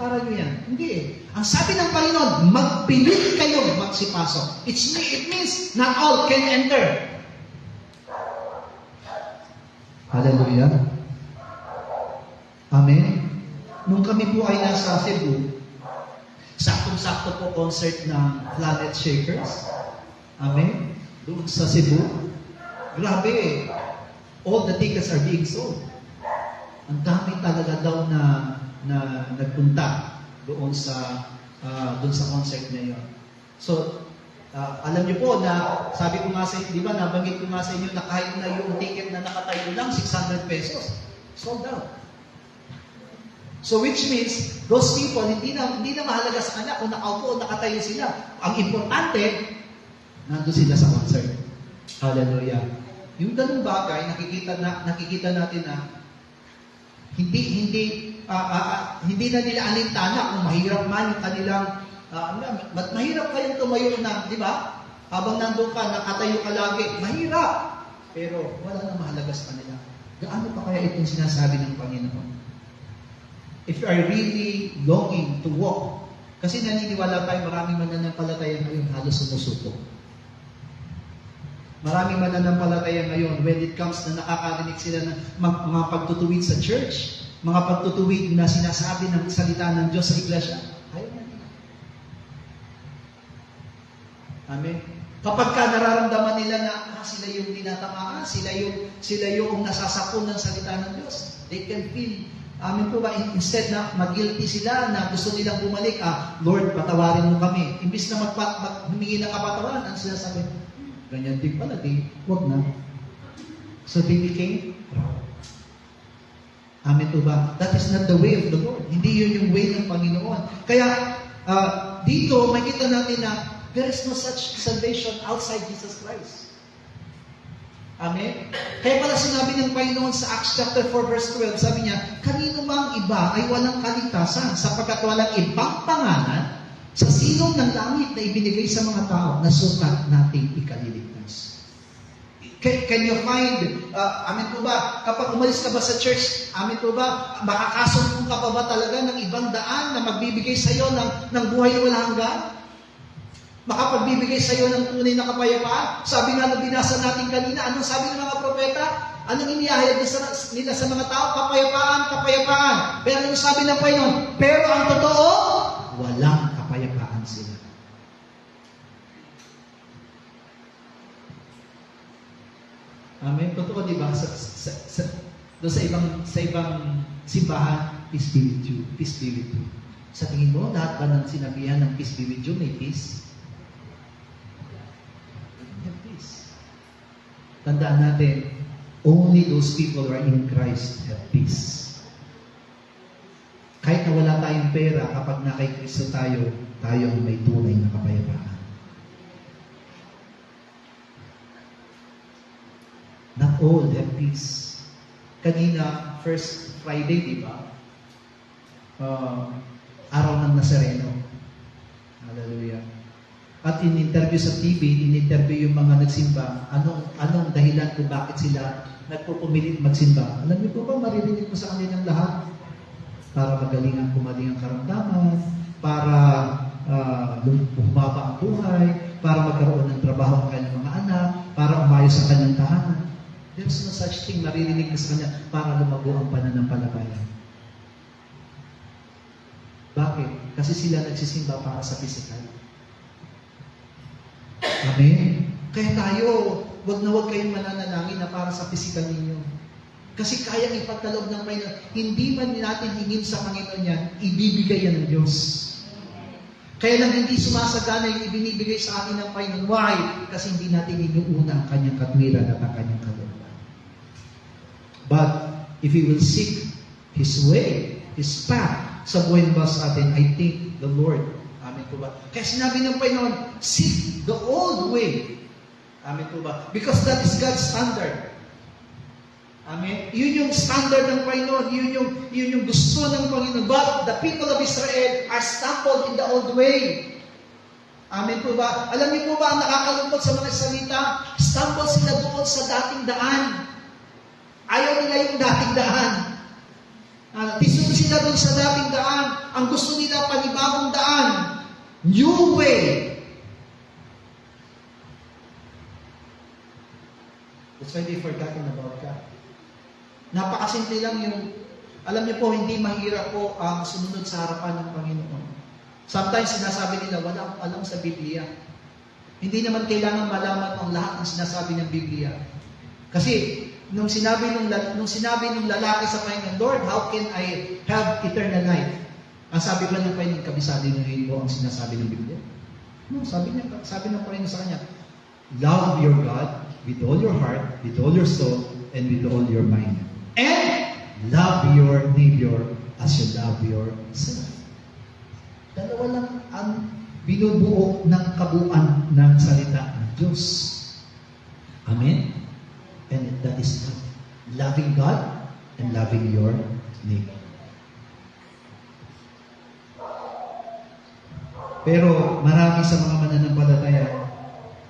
para niyo yan. Hindi eh. Ang sabi ng Panginoon, magpilit kayo magsipasok. It means not all can enter. Hallelujah. Amen? Nung kami po ay nasa Cebu, saktong-sakto po concert ng Planet Shakers. Amen? Doon sa Cebu. Grabe eh. All the tickets are being sold. Ang dami talaga daw na nagpunta doon sa concert na yun. So, alam niyo po na, sabi ko nga sa inyo, di ba, nabanggit ko nga sa inyo na kahit na yung ticket na nakatayo lang, 600 pesos. Sold out. So which means, those people, hindi na mahalaga sa kanya kung nakaupo o nakatayo sila. Ang importante, nandun sila sa concert. Hallelujah. Yung ganung bagay, nakikita natin na hindi na nila alintana kung mahirap man yung kanilang, mahirap kayong tumayo na, di ba? Habang nandun ka, nakatayo ka lagi, mahirap. Pero wala na mahalaga sa kanila. Gaano pa kaya itong sinasabi ng Panginoon? If you are really longing to walk, kasi naniniwala tayo, maraming mananampalataya ngayon halos sumusuko. Maraming mananampalataya ngayon when it comes na nakakarinig sila ng mga pagtutuwid sa church, mga pagtutuwid na sinasabi ng salita ng Diyos sa iglesia, ayaw na nila. Amen. Kapag ka nararamdaman nila na sila yung tinatamaan, sila yung nasasakon ng salita ng Diyos, they can feel. Amen po ba? Instead na mag-guilty sila na gusto nilang bumalik, Lord, patawarin mo kami. Imbis na humingi ng kapatawaran, ang sinasabi, ganyan din pala, huwag na. So they became proud. Amen po ba? That is not the way of the Lord. Hindi yun yung way ng Panginoon. Kaya, dito, makita natin na there is no such salvation outside Jesus Christ. Amen? Kaya pala sinabi ng Panginoon sa Acts chapter 4 verse 12, sabi niya, kanino mang iba ay walang kaligtasan sapagkat walang ibang pangalan sa silong ng langit na ibinigay sa mga tao na sukat nating ikaliligtas. Can you find, amen po ba, kapag umalis ka ba sa church, amen po ba, makakasumpong ka pa ba talaga ng ibang daan na magbibigay sa iyo ng buhay na walang hanggan? Makapagbibigay sa iyo ng tunay na kapayapaan. Sabi nga na binasa natin kanina, anong sabi ng mga propeta? Anong inihayag nila sa mga tao? Kapayapaan, kapayapaan. Pero yung sabi ng Panginoon, pero ang totoo, walang kapayapaan sila. Amen. Totoo, di ba? Doon sa ibang simbahan, peace be with you. Peace be with you. Sa tingin mo, lahat ba ng sinabihan ng peace be with you, may peace? May peace. Tandaan natin, only those people who are in Christ have peace. Kahit na wala tayong pera, kapag na kay Kristo tayo ang may tunay na kapayapaan. Not all have peace. Kanina, first Friday, di ba? Araw ng Nazareno. Hallelujah. At in-interview sa TV, in-interview yung mga nagsimba, anong dahilan kung bakit sila nagpupumilit magsimba. Alam niyo po ba, maririnig ko sa kanilang lahat? Para magaling ang karamdaman, para humaba ang buhay, para magkaroon ng trabaho ang kanyang mga anak, para umayos ang kanyang tahanan. There's no such thing, maririnig ko sa kanya, para lumago ang pananampalataya. Bakit? Kasi sila nagsisimba para sa physical. Amen? Kaya tayo, wag na wag kayong mananalangin na para sa physical ninyo. Kasi kayang ipagkaloob ng Panginoon. Hindi man natin hingin sa Panginoon yan, ibibigay yan ng Diyos. Kaya lang hindi sumasagana yung ibinibigay sa atin ng Panginoon. Why? Kasi hindi natin inuuna ang kanyang katwiran at ang kanyang kalooban. But, if we will seek His way, His path, sa buhay ba sa atin, I think the Lord, amen po ba? Kaya sinabi ng Panginoon, seek the old way. Amen po ba? Because that is God's standard. Amen? Yun yung standard ng Panginoon. Yun yung gusto ng Panginoon. But the people of Israel are stumbled in the old way. Amen po ba? Alam niyo po ba ang nakakalungkot sa mga salita? Stumble sila doon sa dating daan. Ayaw nila yung dating daan. Tisun sila doon sa dating daan. Ang gusto nila, panibagong daan. New way. That's why they forgotten about God. Napakasimple lang yung, alam niyo po, hindi mahirap po ang sumunod sa harapan ng Panginoon. Sometimes sinasabi nila, wala akong alam sa Biblia. Hindi naman kailangan malaman ang lahat ng sinasabi ng Biblia. Kasi, nung sinabi nung lalaki sa Panginoon, Lord, how can I have eternal life? Ang sabi ba ng Panginoon, kabisado niyo po ang sinasabi ng Biblia? No, sabi ng Panginoon sa kanya, love your God with all your heart, with all your soul, and with all your mind. And love your neighbor as you love yourself. Dalawa lang ang binubuo ng kabuuan ng salita ng Diyos. Amen? And that is love. Loving God and loving your neighbor. Pero marami sa mga mananampalataya,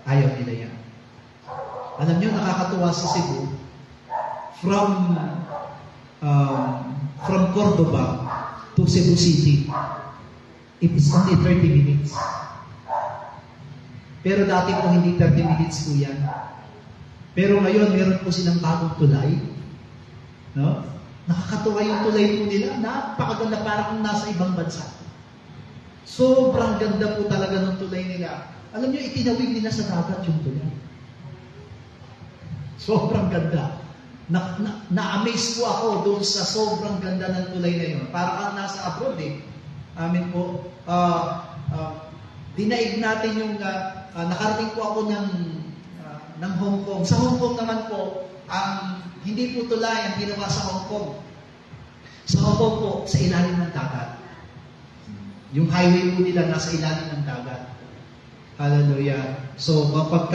ayaw nila yan. Alam niyo, nakakatuwa sa Cebu, from Cordoba to Cebu City, it is only 30 minutes. Pero dati po hindi 30 minutes po yan. Pero ngayon, meron po silang bagong tulay. No? Nakakatuwa yung tulay po nila. Napakaganda, parang nasa ibang bansa. Sobrang ganda po talaga ng tulay nila. Alam niyo, itinawid nila sa dagat yung tulay. Sobrang ganda. Na-amaze po ako doon sa sobrang ganda ng tulay na yun. Parang kang nasa abroad eh. Amin po. Dinaig natin yung, nakarating po ako ng Hong Kong. Sa Hong Kong naman po, hindi po tulay ang ginawa sa Hong Kong. Sa Hong Kong po, sa ilalim ng dagat. Yung highway po nila nasa ilalim ng dagat. Hallelujah. So, kapag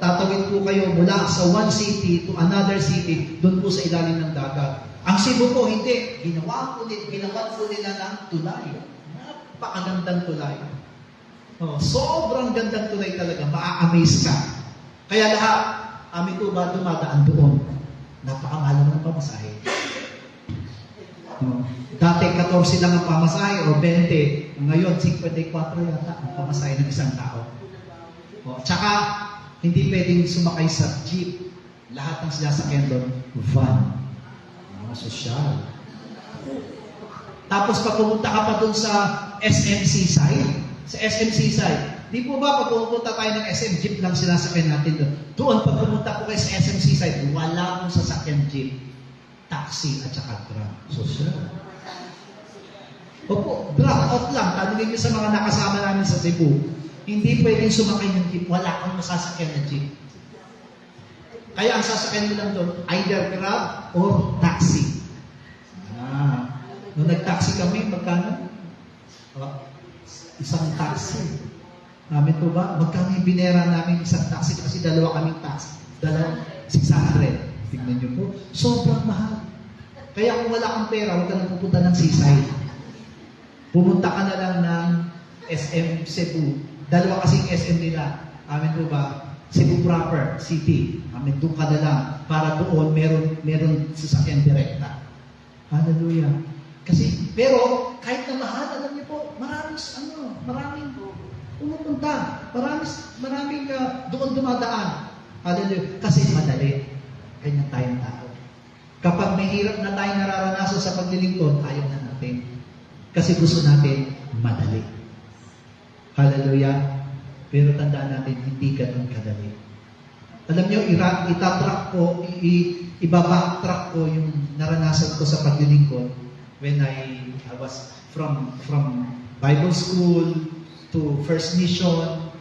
tatawid po kayo mula sa one city to another city, doon po sa ilalim ng dagat. Ang Cebu po, hindi. Ginawa po nila ng tulay. Napakagandang tulay. Sobrang gandang tulay talaga. Ma-amaze ka. Kaya lahat, amin po ba dumadaan doon? Napakamahal ng pamasahe. Dati 14 lang ang pamasahe o 20. Ngayon, 54 yata ang pamasahe ng isang tao. Tsaka, hindi pwedeng sumakay sa jeep. Lahat ng sinasakyan doon, van. Mga sosyal. Tapos pag pumunta ka pa dun sa SMC side, di po ba pag pumunta tayo ng SM, jeep lang sinasakyan natin doon. Doon pag pumunta po kayo sa SMC side, wala pong sasakyan jeep, taxi at saka grab. Sosyal. Opo, drop out lang. Tanungin niyo sa mga nakasama namin sa Cebu. Hindi pwedeng sumakay ng jeep. Wala kang masasakyan na jeep. Kaya ang sasakyan mo lang doon, either grab or taxi. Nung nag-taxi kami, magkano? Isang taxi. Namin po ba? Magkano yung binera namin isang taxi? Kasi dalawa kaming taxi. 600. Tignan niyo po. Sobrang mahal. Kaya kung wala kang pera, huwag ka na pupunta ng seaside. Pumunta ka na lang ng SM Cebu. Dalawa kasing SM nila. Amin po ba? Cebu proper, city. Amin, doon ka na lang. Para doon, meron sasakyan direkta. Hallelujah. Kasi, pero, kahit na mahal, alam niyo po, maraming pumupunta. Maraming doon dumadaan. Hallelujah. Kasi madali. Ganyan tayong tao. Kapag may hirap na tayong nararanasan sa paglilingkod, ayaw na natin. Kasi gusto natin madali. Hallelujah. Pero tandaan natin, hindi ganun kadali. Alam niyo, itatrack ko, ibabacktrack ko yung naranasan ko sa paglilingkod when I was from Bible school to First Mission.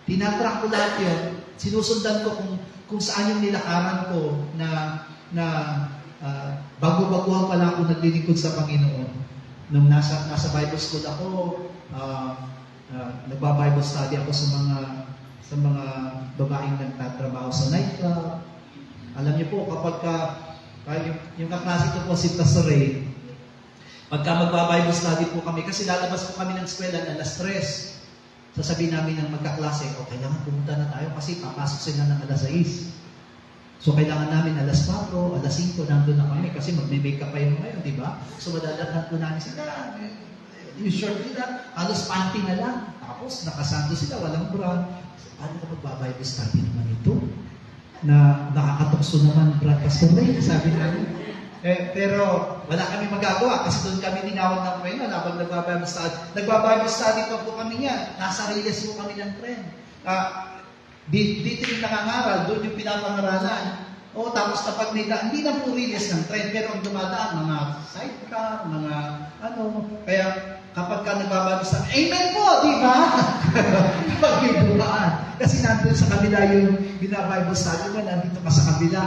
Tinatrack ko lahat yun. Sinusundan ko kung saan yung nilakaran ko na bago-baguhan pala ako naglilingkod sa Panginoon. Nung nasa Bible school ako, nagba-Bible study ako sa mga babaeng nagtatrabaho sa nightclub. Alam niyo po, kapag yung kaklase ko po si Pastor Ray, pagka magba-Bible study po kami, kasi lalabas po kami ng eskwela na alas 3. Sasabihin namin ng magkaklase, kailangan pumunta na tayo kasi papasok sila ng alas 6. So, kailangan namin alas 4, alas 5, nandun na kami kasi magme-makeup pa yun ngayon, di ba? So, madadatan po namin sila. Yung short nila, halos panty na lang. Tapos, nakasando sila, walang bra. So, paano ka magbabible study naman ito? Na nakakatukso naman, Brad Pastor Ray, sabi namin. Pero, wala kami magagawa kasi doon kami ninawag ng friend habang nagbabible study. Nagbabible study pa po kami yan. Nasa release po kami ng friend. Dito yung nangangaral, doon yung pinapangaralan. Tapos kapag may hindi na po release ng trend, pero ang dumadaan, mga sidecar, mga kaya kapag ka nagbabasa, amen po, di ba? Kapag may dumaan. Kasi nandun sa kabila yung binabible study mo, nandito ka sa kabila.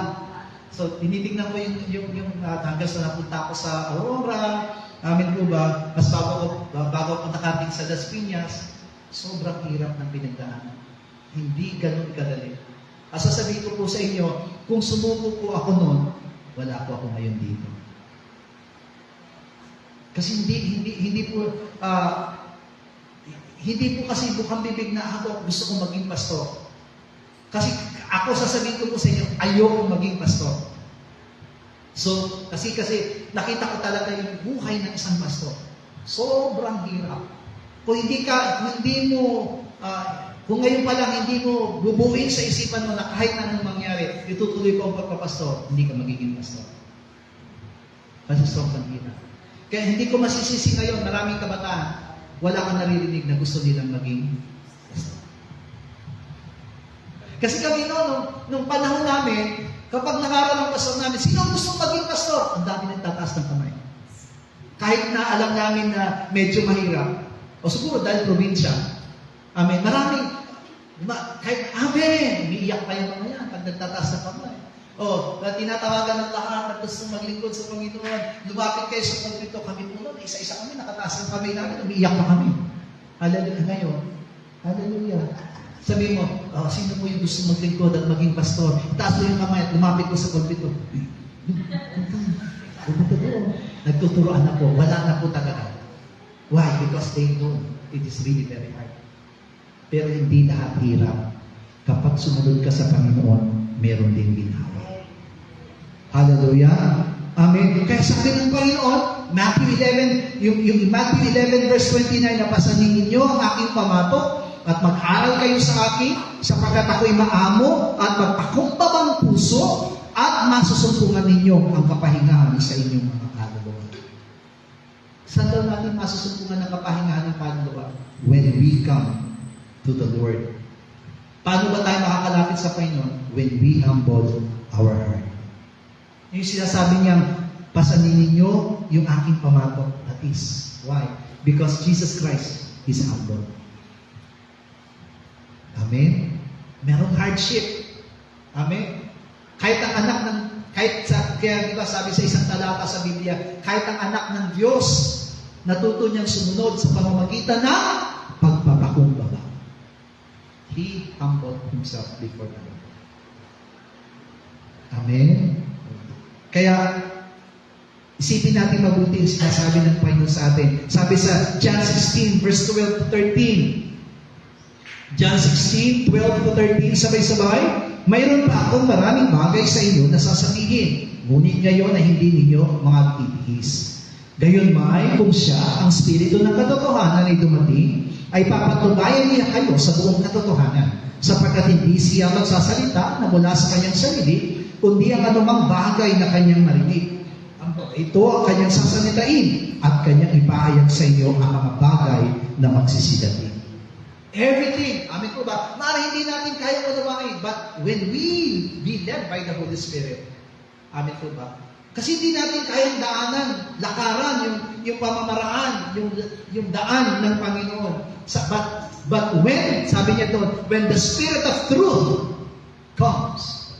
So, tinitingnan ko yung hanggang sa napunta ako sa Aurora, amin po ba, mas bago ako nakarating sa Las Piñas, sobrang hirap ng pinagdaanan. Hindi ganun kadali. Sasabihin ko po sa inyo, kung sumuko po ako noon, wala po ako ngayon dito. Kasi hindi po kasi bukang bibig na ako gusto kong maging pastor. Kasi ako sasabihin ko po sa inyo, ayokong maging pastor. So, kasi nakita ko talaga yung buhay ng isang pastor. Sobrang hirap. Kung kung ngayon pa lang hindi mo bubuin sa isipan mo na kahit anong mangyari, itutuloy ko ang pagpapastor, hindi ka magiging pastor. Kasi sobrang hirap. Kaya hindi ko masisisi ngayon, maraming kabataan, wala kang naririnig na gusto nilang maging pastor. Kasi kami nung panahon namin, kapag nangaral ang pastor namin, sino gusto maging pastor? Ang dami nagtataas ng kamay. Kahit na alam namin na medyo mahirap, o siguro dahil probinsya, amen, kahit amen, umiiyak pa yung mga yan pag nagtataas ng kamay. Tinatawagan ng lahat na gusto maglingkod sa Panginoon, lumapit kayo sa pulpito, kami po noon, isa-isa kami, nakataas ng kamay namin, umiiyak pa kami. Hallelujah ngayon. Hallelujah. Sabi mo, sino mo yung gusto maglingkod at maging pastor? Itaas mo yung kamay at lumapit ko sa pulpito. Nagtuturoan na po, wala na po talaga. Why? Because they know it is really very hard. Pero hindi lahat hirap. Kapag sumunod ka sa Panginoon, meron din ginawa. Hallelujah. Amen. Kaya sabi ng Panginoon, Matthew 11, yung Matthew 11 verse 29, napasanin ninyo ang aking pamatok at mag-aral kayo sa akin sapagkat ako'y maamo at magpakumbabang puso at masusumpungan ninyo ang kapahingahan sa inyong mga kaluluwa. Saan daw natin masusumpungan ang kapahingahan ng kaluluwa? When we come to the Lord. Paano ba tayo makakalapit sa Panginoon? When we humble our heart. Yung sinasabi niyang, pasanin ninyo yung aking pamato. That is, why? Because Jesus Christ is humble. Amen? Merong hardship. Amen? Kahit ang anak ng, kaya diba sabi sa isang talata sa Biblia, kahit ang anak ng Diyos, natuto niyang sumunod sa pamamagitan ng pagpapakumbaba. He humbled himself before the Lord. Amen? Kaya, isipin natin mabuti yung sinasabi ng Panginoon sa atin. Sabi sa John 16, verse 12 to 13. John 16, 12 to 13, sabay-sabay. Mayroon pa akong maraming bagay sa inyo na sasabihin. Ngunit ngayon ay hindi ninyo mga titihis. Gayon may, kung siya, ang Espiritu ng katotohanan ay dumating, ay papatunayan niya kayo sa buong katotohanan. Sapagkat hindi siya magsasalita na mula sa kanyang sarili, kundi ang anumang bagay na kanyang marinig. Ito ang kanyang sasalitain at kanyang ipahayag sa inyo ang mga bagay na magsisidating. Everything. Amin po ba? Mara hindi natin kaya unawain. But when we be led by the Holy Spirit, amin po ba? Kasi hindi natin kayang daanan, lakaran, yung pamamaraan, yung daan ng Panginoon. But when, sabi niya doon, when the Spirit of truth comes,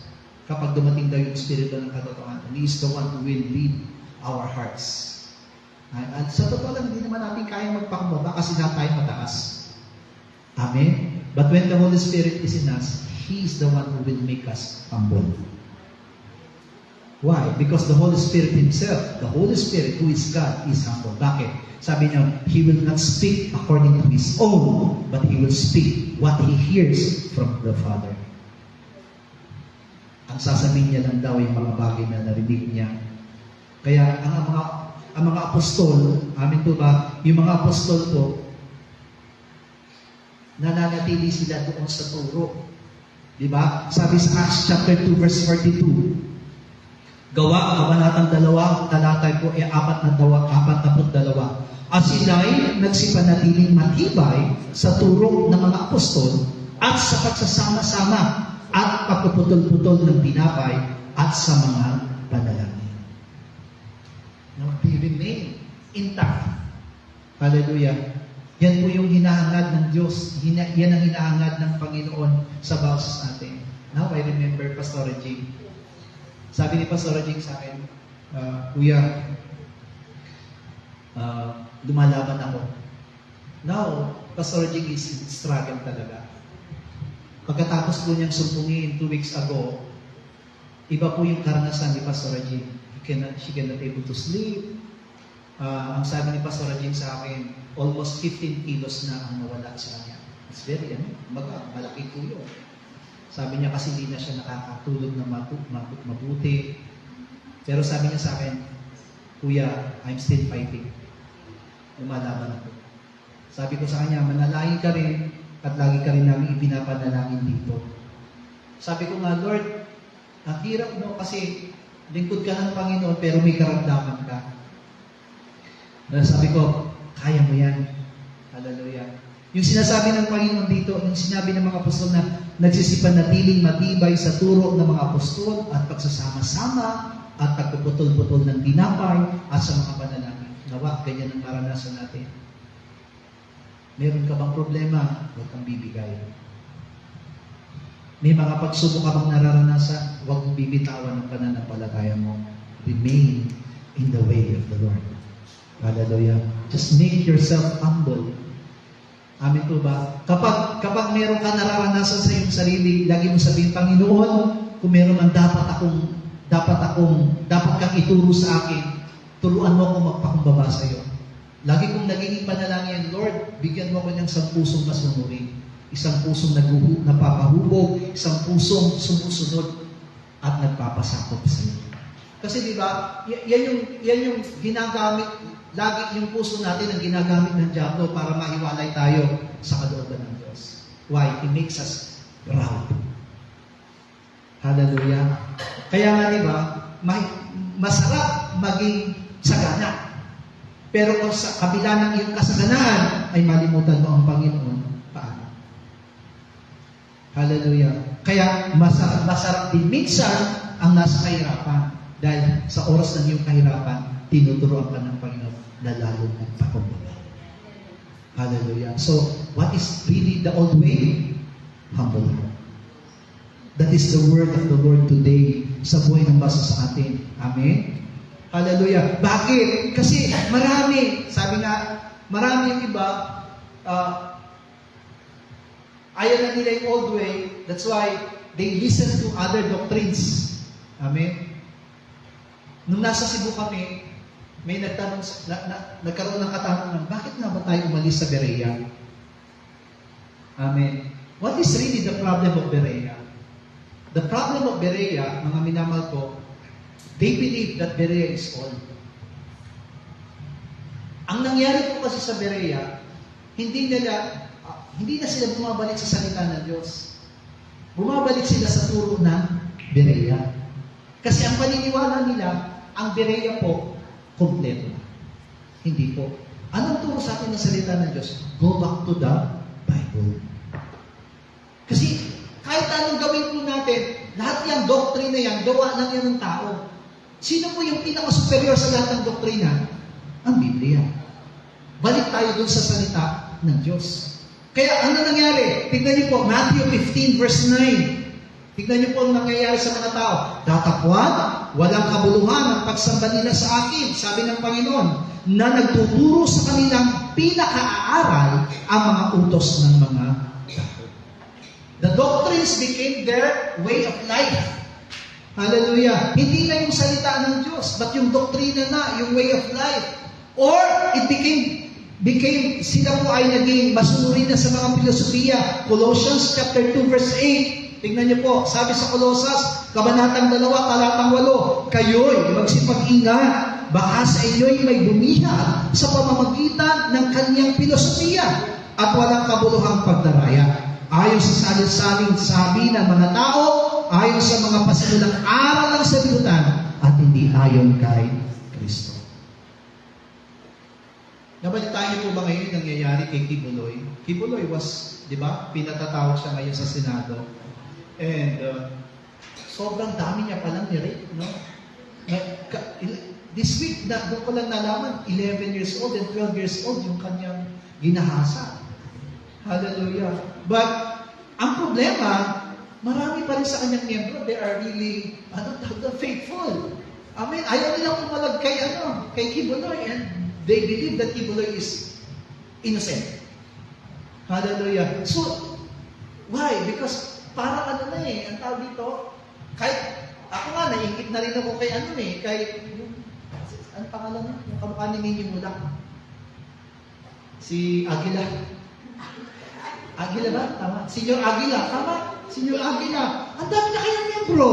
kapag dumating daw yung Espiritu ng katotohanan, He is the one who will lead our hearts. At sa totoo lang, hindi naman natin kayang magpakumbaba kasi na tayo mataas. Amen? But when the Holy Spirit is in us, He is the one who will make us humble. Why? Because the Holy Spirit Himself, the Holy Spirit who is God, is humble. Bakit? Sabi niya, He will not speak according to His own, but He will speak what He hears from the Father. Ang sasabihin niya lang daw yung mga bagay na narinig niya. Kaya ang mga apostol, amin po ba, yung mga apostol po, nananatili sila doon sa turo. Diba? Sabi sa Acts chapter 2 verse 42, Gawa, kabanatang 2, talatay po ay 42. At sila'y nagsipanatiling matibay sa turo ng mga apostol at sa pagsasama-sama at pagpuputol-putol ng tinapay at sa mga panalangin. Now, they remain intact. Hallelujah. Yan po yung hinahangad ng Diyos. Yan ang hinahangad ng Panginoon sa bawat sa atin. Now, I remember Pastor Jing. Sabi ni Pastor Jing sa akin, Kuya, lumalaban ako. Now, Pastor Jing is struggle talaga. Pagkatapos po niyang sumpungin 2 weeks ago, iba po yung karanasan ni Pastor Jing. She cannot able to sleep. Ang sabi ni Pastor Jing sa akin, almost 15 kilos na ang nawala sa kanya. It's very, malaki po yun. Sabi niya kasi hindi na siya nakakatulog na mabuti. Pero sabi niya sa akin, Kuya, I'm still fighting. Lumalaban ako. Sabi ko sa kanya, manalangin ka rin at lagi ka rin namin ipinapanalangin dito. Sabi ko nga, Lord, ang hirap mo kasi lingkod ka ng Panginoon pero may karamdaman ka. Sabi ko, kaya mo yan. Hallelujah. Yung sinasabi ng Panginoon dito, yung sinabi ng mga apostol na nagsisipanatiling matibay sa turo ng mga apostol at pagsasama-sama at pagpuputol-putol ng tinapay at sa mga panalangin. Nawa, ganyan ang maranasan natin. Meron ka bang problema? Huwag kang bibigay. May mga pagsubok ka bang nararanasan? Huwag mong bibitawan ng pananampalataya mo. Remain in the way of the Lord. Hallelujah. Just make yourself humble. Amin po ba? Kapag meron ka nararanasan sa iyong sarili, lagi mo sabihin, Panginoon, kung meron man dapat kang ituro sa akin, turuan mo akong magpakumbaba sa iyo. Lagi kong naging panalangin, Lord, bigyan mo ko ng isang pusong masunurin, isang pusong napapahubog, isang pusong sumusunod at nagpapasakop sa iyo. Kasi di ba, yan yung ginagamit. Lagi yung puso natin ang ginagamit ng diablo para mahiwalay tayo sa kalooban ng Diyos. Why? He makes us proud. Hallelujah. Kaya nga di ba, masarap maging sagana. Pero kung sa kabila ng iyong kasaganaan ay malimutan mo ang Panginoon, paano? Hallelujah. Kaya masarap din minsan ang nasa kahirapan. Dahil sa oras ng iyong kahirapan, tinuturoan ka ng Panginoon na lalo magpakumbaba. Hallelujah. So, what is really the old way? Humble heart. That is the word of the Lord today sa buhay ng basa sa atin. Amen? Hallelujah. Bakit? Kasi marami, sabi nga, marami yung iba, ayaw na nila yung old way. That's why they listen to other doctrines. Amen? Nung nasa Cebu kami, may nagkaroon ng katanungan, bakit nga ba tayo umalis sa Berea? Amen. What is really the problem of Berea? The problem of Berea, mga minamahal ko, they believe that Berea is all. Ang nangyari po kasi sa Berea, hindi na sila bumabalik sa salita ng Diyos. Bumabalik sila sa turo ng Berea. Kasi ang paniniwala nila, ang Berea po, kompleto. Hindi po. Anong turo sa atin ng salita ng Diyos? Go back to the Bible. Kasi kahit anong gawin po natin, lahat yung doctrine na yan, gawa lang yan ng tao. Sino po yung pinaka-superior sa lahat ng doktrina? Ang Biblia. Balik tayo dun sa salita ng Diyos. Kaya ano nangyari? Tignan niyo po, Matthew 15 verse 9. Tignan niyo po ang nangyayari sa mga tao. Tatapwan, walang kabuluhan ang pagsamba nila sa akin, sabi ng Panginoon, na nagtuturo sa kanilang pinaka-aaral ang mga utos ng mga tao. The doctrines became their way of life. Hallelujah. Hindi na yung salita ng Diyos, but yung doktrina na, yung way of life. Or it became sila po ay naging masunuri na sa mga filosofiya. Colossians chapter 2 verse 8. Tingnan niyo po, sabi sa Colosas, kabanatang 2, talatang 8, kayo'y magsipag-ingat, baka sa inyo'y may bumiha sa pamamagitan ng kanyang filosofiya at walang kabuluhang pagdaraya. Ayon sa saling sabi ng mga tao, ayon sa mga pasimulang aral ng sabitan, at hindi ayon kay Kristo. Nabalitaan niyo po ba ngayon nangyayari kay Kibuloy? Kibuloy was, di ba, pinatatawag siya ngayon sa Senado. And sobrang dami niya palang ni-rape, no? This week, doon ko lang nalaman, 11 years old and 12 years old yung kanyang ginahasa. Hallelujah. But, ang problema, marami pa rin sa kanyang miyembro, they are really, faithful. Amen. Ayaw nilang umalag kay Kibuloy, and they believe that Kibuloy is innocent. Hallelujah. So, why? Because, parang ang tawag dito, kahit, ako nga, naiingit na rin ako kay ang pangalan niya? Yung kamukha ni Nini Mulak. Si Aguila. Aguila ba? Tama. Senyor Aguila. Tama. Senyor Aguila. Ang dami na kayang miyembro.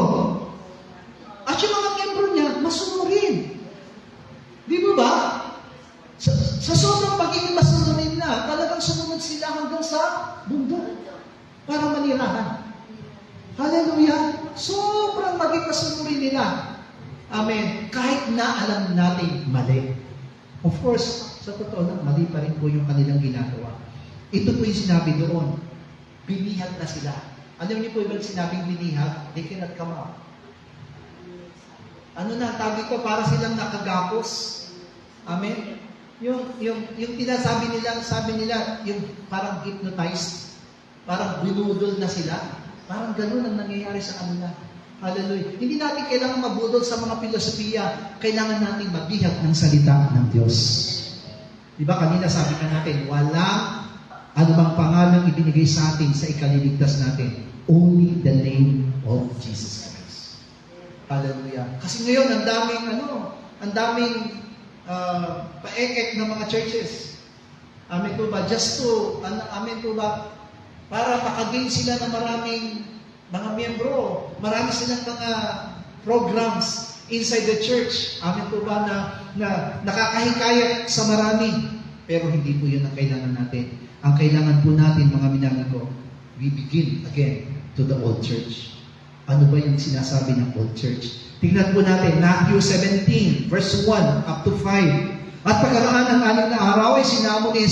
At yung mga miyembro niya, masunurin. Di ba ba? Sa sobrang pagiging masunurin na, talagang sumunod sila hanggang sa bundok. Para manirahan. Hallelujah. Sobrang maging masunurin nila. Amen. Kahit na alam natin mali. Of course, sa totoo lang, mali pa rin po yung kanilang ginagawa. Ito po yung sinabi doon. Binihag na sila. Alam niyo po ibang sinabing binihag? They cannot come out. Ano na, tawag ko, para silang nakagapos. Amen? Yung tinasabi nila, sabi nila, yung parang hypnotized. Parang binudol na sila. Parang ganun ang nangyayari sa kanila. Hallelujah. Hindi natin kailangan mabudol sa mga filosofiya. Kailangan natin magbihag ng salita ng Diyos. Diba kanina sabi ka natin, walang anumang pangalang ibinigay sa atin sa ikaliligtas natin. Only the name of Jesus Christ. Hallelujah. Kasi ngayon, ang daming paekek ng mga churches. Amen po ba? Amen po ba? Para makagain sila ng maraming mga miyembro. Marami silang mga programs inside the church. Amen po ba na nakakahikayat sa marami. Pero hindi po yun ang kailangan natin. Ang kailangan po natin, mga minamahal ko, we begin again to the old church. Ano ba yung sinasabi ng old church? Tingnan po natin, Matthew 17, verse 1 up to 5. At pagkaraan ng 6 na araw ay sinama ni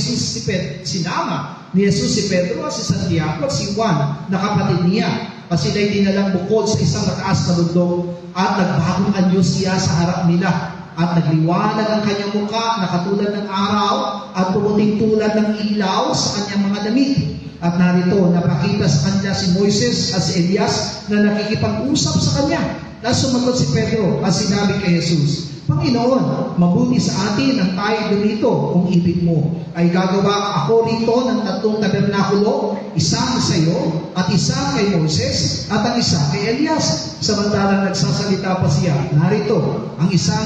Jesus si Pedro, si Santiago at si Juan na kapatid niya. At sila'y dinalang bukod sa isang mataas na bundok at nagbagong anyo siya sa harap nila. At nagliwanag ang kanyang muka na katulad ng araw at pumuting tulad ng ilaw sa kanyang mga damit. At narito, napakita sa kanya si Moises at si Elias na nakikipag-usap sa kanya. Tapos sumagot si Pedro at sinabi kay Jesus, Panginoon, mabuti sa atin ang tayo dito kung ibig mo. Ay gagawa ako rito ng 3 tabernakulo, isang sa iyo at isang kay Moises at ang isa kay Elias. Samantalang nagsasalita pa siya, narito, ang isang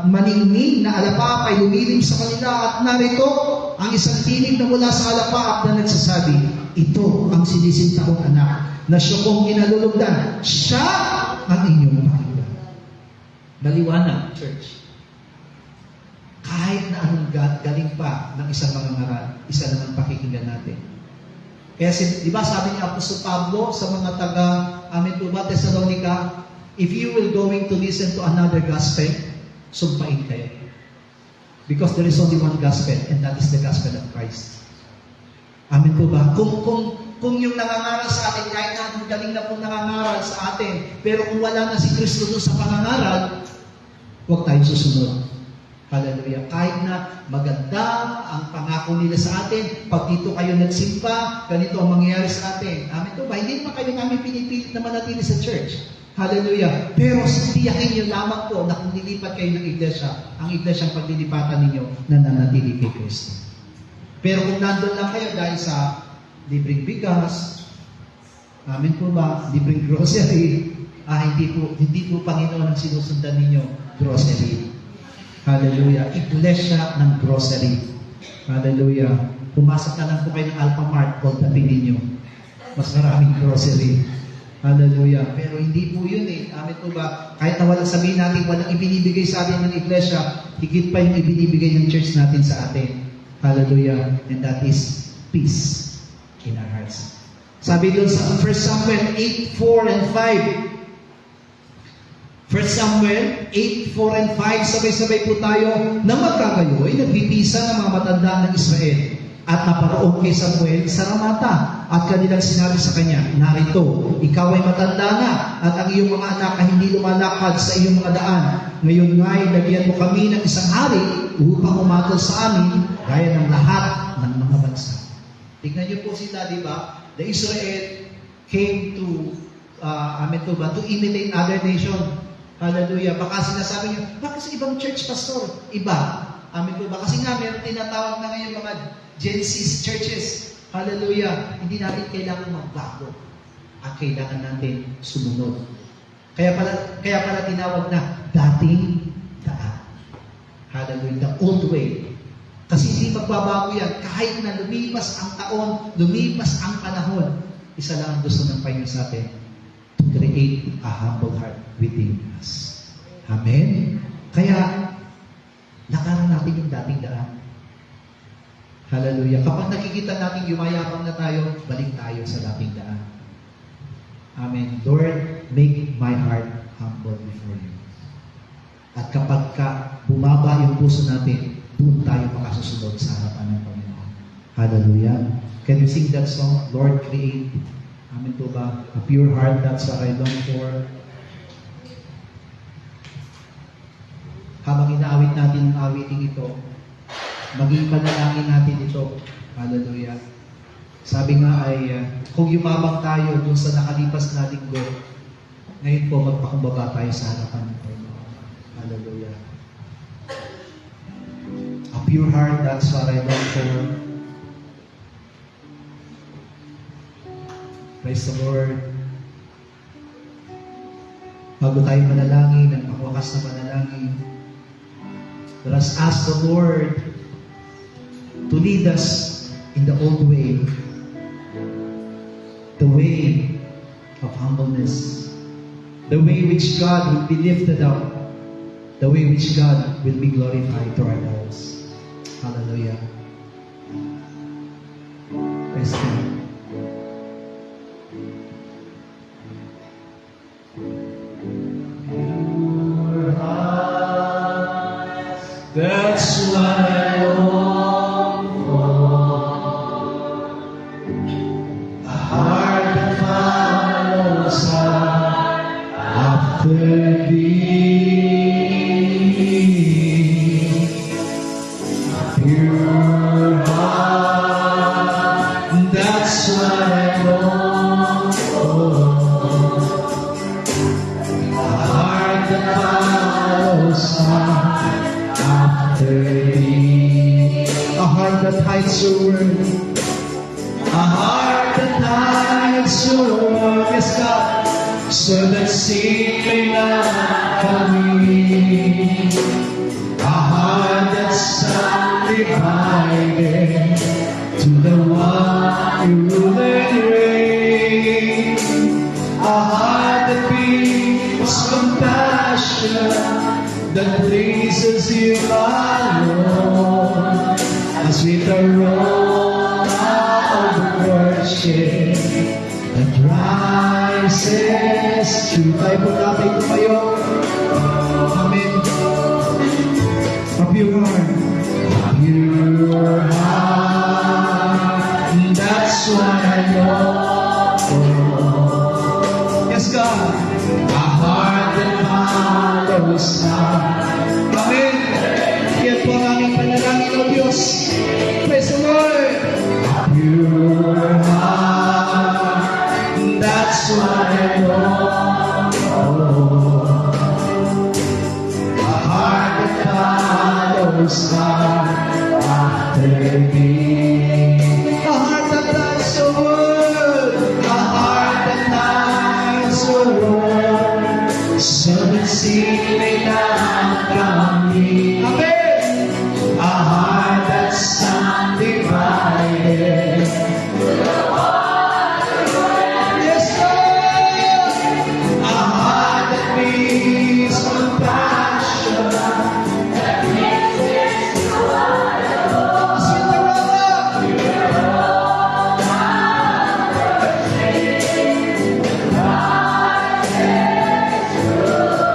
maningning na alapap ay lumilim sa kanila at narito, ang isang tinig na mula sa alapap na nagsasabi, ito ang sinisinta kong anak na siya kong kinalulugdan. Siya ang inyong Panginoon. Maliwanag, church. Kahit na anong galing pa ng isang mangangaral, isa naman pakikinggan natin. Kaya, di ba sabi ni Apostol Pablo sa mga Thessalonica, if you will going to listen to another gospel, sumpain kayo. Because there is only one gospel, and that is the gospel of Christ. Amen po ba? Kung yung nangangaral sa atin, kahit na galing na pong nangangaral sa atin, pero kung wala na si Kristo doon sa pangangaral, huwag tayong susunod. Hallelujah. Kahit na maganda ang pangako nila sa atin, pag dito kayo nagsimpa, ganito ang mangyayari sa atin. Amen po ba? Hindi naman kayo namin pinipilit na manatili sa church. Hallelujah. Pero tiyakin niyo lamang po na kung nilipat kayo ng iglesia, ang iglesia ang paglilipatan ninyo na nanatili kay Kristo. Pero kung nandun lang kayo dahil sa libreng bigas, amin po ba, libreng grocery, hindi po Panginoon ang sinusundan ninyo, grocery. Hallelujah. Iglesia ng grocery. Hallelujah. Pumasok na lang po kayo ng Alphamart, pagdating ninyo. Mas maraming grocery. Hallelujah. Pero hindi po yun eh. Amin po ba? Kahit na walang sabihin natin, walang ibinibigay sa atin ng iglesia, higit pa yung ibinibigay ng church natin sa atin. Hallelujah. And that is peace in our hearts. Sabi doon sa 1 Samuel 8:4 and 5. 1 Samuel 8:4 and 5, sabay-sabay po tayo na magkakayoy, nagbibisa ng mga matanda ng Israel. At naparoon kay Samuel sa Ramata. At kanilang sinabi sa kanya, narito, ikaw ay matanda na, at ang iyong mga anak ay hindi lumalakad sa iyong mga daan. Ngayon nga'y lagyan mo kami ng isang hari upang umatol sa amin, gaya ng lahat ng mga bansa. Tignan niyo po sila, di ba? The Israel came to to imitate other nation. Hallelujah. Baka sinasabi niyo, bakit sa ibang church pastor? Iba. Amen po ba? Kasi nga, meron tinatawag na ngayon mga Gen Z churches. Hallelujah. Hindi natin kailangan magbago. Ang kailangan natin sumunod. Kaya pala tinawag na dating daan. Hallelujah. The old way. Kasi hindi magbabago yan. Kahit na lumipas ang taon, lumipas ang panahon, isa lang ang gusto ng Panginoon sa atin, to create a humble heart within us. Amen? Kaya, lakaran natin yung dating daan. Hallelujah. Kapag nakikita natin yumayapang na tayo, balik tayo sa dating daan. Amen. Lord, make my heart humble before you. At kapag bumaba yung puso natin, doon tayo makasusunod sa harapan ng Panginoon. Hallelujah. Can you sing that song? Lord, create. Amen po ba? A pure heart, that's what I long for. Habang inaawit natin ang awiting ito, maging panalangin natin ito. Hallelujah. Sabi nga ay, kung yumabang tayo dun sa nakalipas na linggo, ngayon po magpakumbaba tayo sa harapan ng Panginoon. Hallelujah. A pure heart, that's what I long for. Praise the Lord. Bago tayo manalangin, ang pangwakas na manalangin, let us ask the Lord to lead us in the old way, the way of humbleness, the way which God will be lifted up, the way which God will be glorified to our lives. Hallelujah. Praise God. after thee. Pure heart, that's what I long for. A heart that follows after thee. A heart that hides your word. A heart that hides your word. Yes, God. So that sin may not come in. A heart that's undivided to the one you rule and reign. A heart that feels compassion, that pleases you alone. As with the aroma of worship that rises true. Tayo po natin tumayo. Amen. A pure heart. A pure heart. That's what I long for. Yes, God. A heart that follows God. Amen. Yan po ang aming panalangin, O Diyos. Praise the Lord. A pure heart. That's what I long for. A heart that follows God after thee. A heart that loves the word. A heart that loves the word. So that sin may not come in. Amen. A heart that's undivided. Yes, Lord. A heart that needs compassion. Sweet aroma.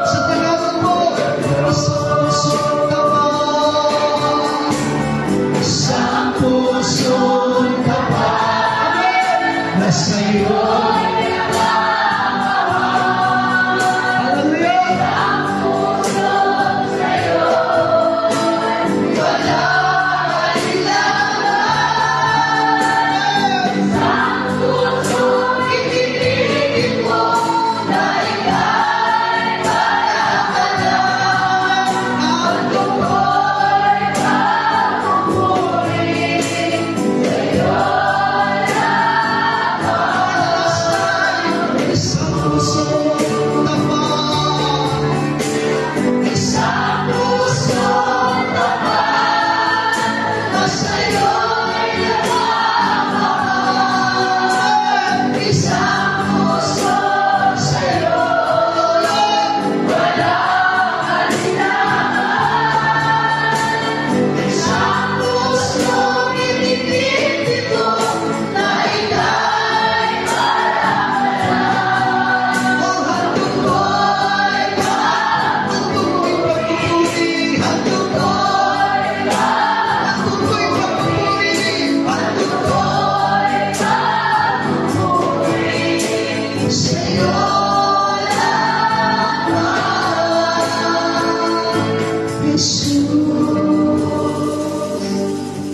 Sa Tagalog mo, isang pusong tapat. Isang pusong tapat na sa'yo.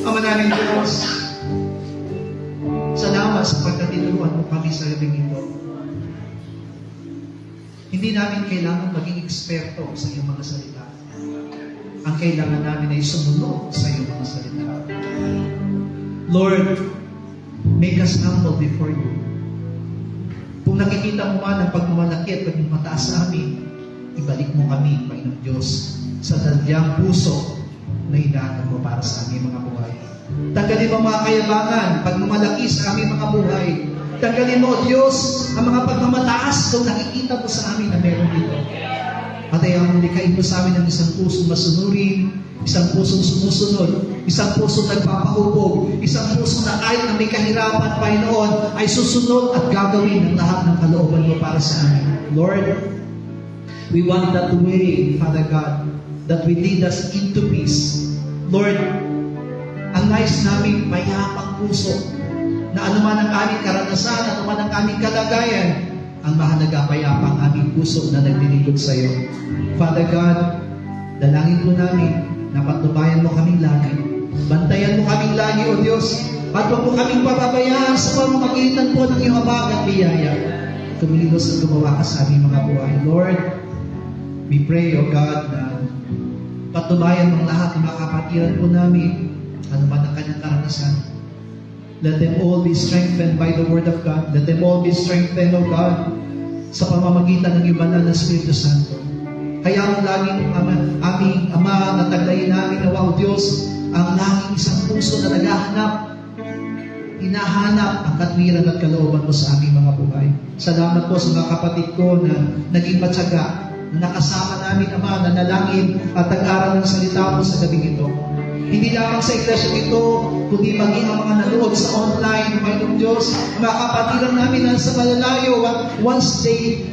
Ama namin Diyos, salamat sapagkat tinuruan mo kami sa gabing ito. Hindi namin kailangan maging eksperto sa iyong mga salita. Ang kailangan namin ay sumunod sa iyong mga salita. Lord, make us humble before you. Kung nakikita mo man ang pagmamalaki at pagmamataas sa amin, ibalik mo kami, Panginoon Diyos, sa dalyang puso na hinahanap mo para sa aming mga buhay. Tanggalin mo mga kayabangan, pagmamalaki sa aming mga buhay. Tanggalin mo, O Diyos, ang mga pagmamataas kung nakikita mo sa amin na meron dito. At ayaw mo likain mo sa amin ng isang pusong masunurin, isang pusong sumusunod, isang pusong nagpapahubog, isang pusong na kahit na may kahirapan, Panginoon, ay susunod at gagawin ang lahat ng kalooban mo para sa amin. Lord, we want that way, Father God, that will lead us into peace. Lord, ang nais namin mayapang puso na anuman ang aming karanasan, anuman ang aming kalagayan, ang mahalaga payapa ang aming puso na naglilingkod sa iyo. Father God, dalangin po namin na patnubayan mo kaming lagi. Bantayan mo kaming lagi, O Diyos. At huwag mo kaming pababayaan sa pamamagitan po ng iyong habag at biyaya. Kumilos at gumawa ka sa aming mga buhay. Lord, we pray, O God, na patnubayan mong lahat ng mga kapatiran po namin, ano man ang kanyang karanasan. Let them all be strengthened by the Word of God. Let them all be strengthened, O God, sa pamamagitan ng iyong banal na Espiritu Santo. Kaya ang laging aming Ama na taglayin namin na, O Diyos, ang laging isang puso na naghahanap, hinahanap ang katwiran at kalooban mo sa aming mga buhay. Salamat po sa mga kapatid ko na naging matyaga, na nakasama namin, Ama, na nalangin at nag-aral ng salita mo sa gabing ito. Hindi lamang sa iglesia ito, kundi maging ang mga nanood sa online, Panginoong Diyos, mga kapatiran namin na sa malalayo, once they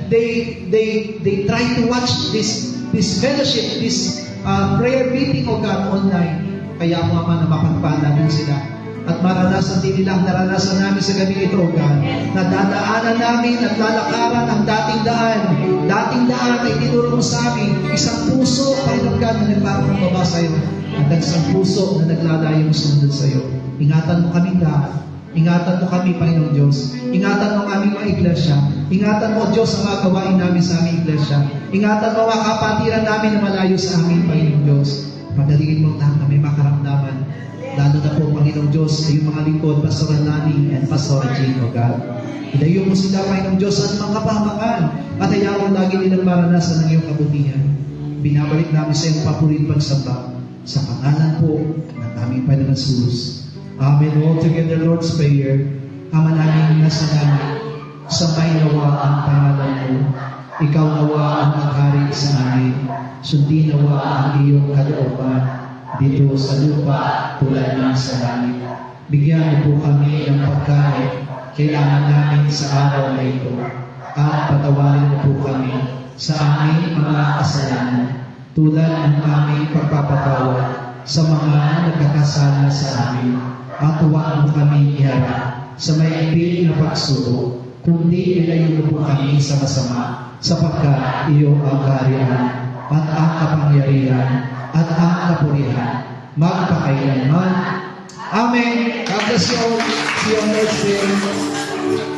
try to watch this fellowship, this prayer meeting, O God, online. Kaya mo, Ama, na mapagpala din sila. At maranasan din nila ang naranasan namin sa gabi ito, O God. Na dadaanan namin at lalakaran ang dating daan. Dating daan ay tinuro mo sa amin. Isang puso, Panginoon God, na nagpapakababa sa iyo. At isang puso na naglalayong sumunod sa iyo. Ingatan mo kami lahat. Ingatan mo kami, Panginoon Diyos. Ingatan mo ang aming mga iglesia. Ingatan mo, Diyos, ang mga gawain namin sa aming iglesia. Ingatan mo ang mga kapatiran namin na malayo sa amin, Panginoon Diyos. Pagdaligin mo lahat na may makaramdaman. Lalo na po, Panginoong Diyos, sa iyong mga lingkod, Pastor Lani and Pastor Jane, O God. Ilayo mo sila, Panginoong Diyos, sa mga kapahamakan. At ayaw mo lagi nilang maranasan ng iyong kabutihan. Binabalik namin sa iyong papurit pagsamba. Sa pangalan po ng aming Panginoon Jesus. Amen. All together, Lord's Prayer. Ama namin nasa langit, samay nawa ang pangalan mo. Ikaw nawa ang maghari sa amin. Sundin nawa ang iyong kalooban dito sa lupa tulad ng sa langit. Bigyan mo po kami ng pagkain kailangan namin sa araw na ito. At patawarin mo po kami sa aming mga kasalanan tulad ng aming pagpapatawad sa mga nagkakasala sa amin. At huwag mo kami iharap sa maigpit na pagsubok, kundi ilayo mo po kami sa masama, sapagkat iyo ang kaharian at ang kapangyarihan at ang kapurihan magpakailanman. Amen. God bless you all. See you on next day.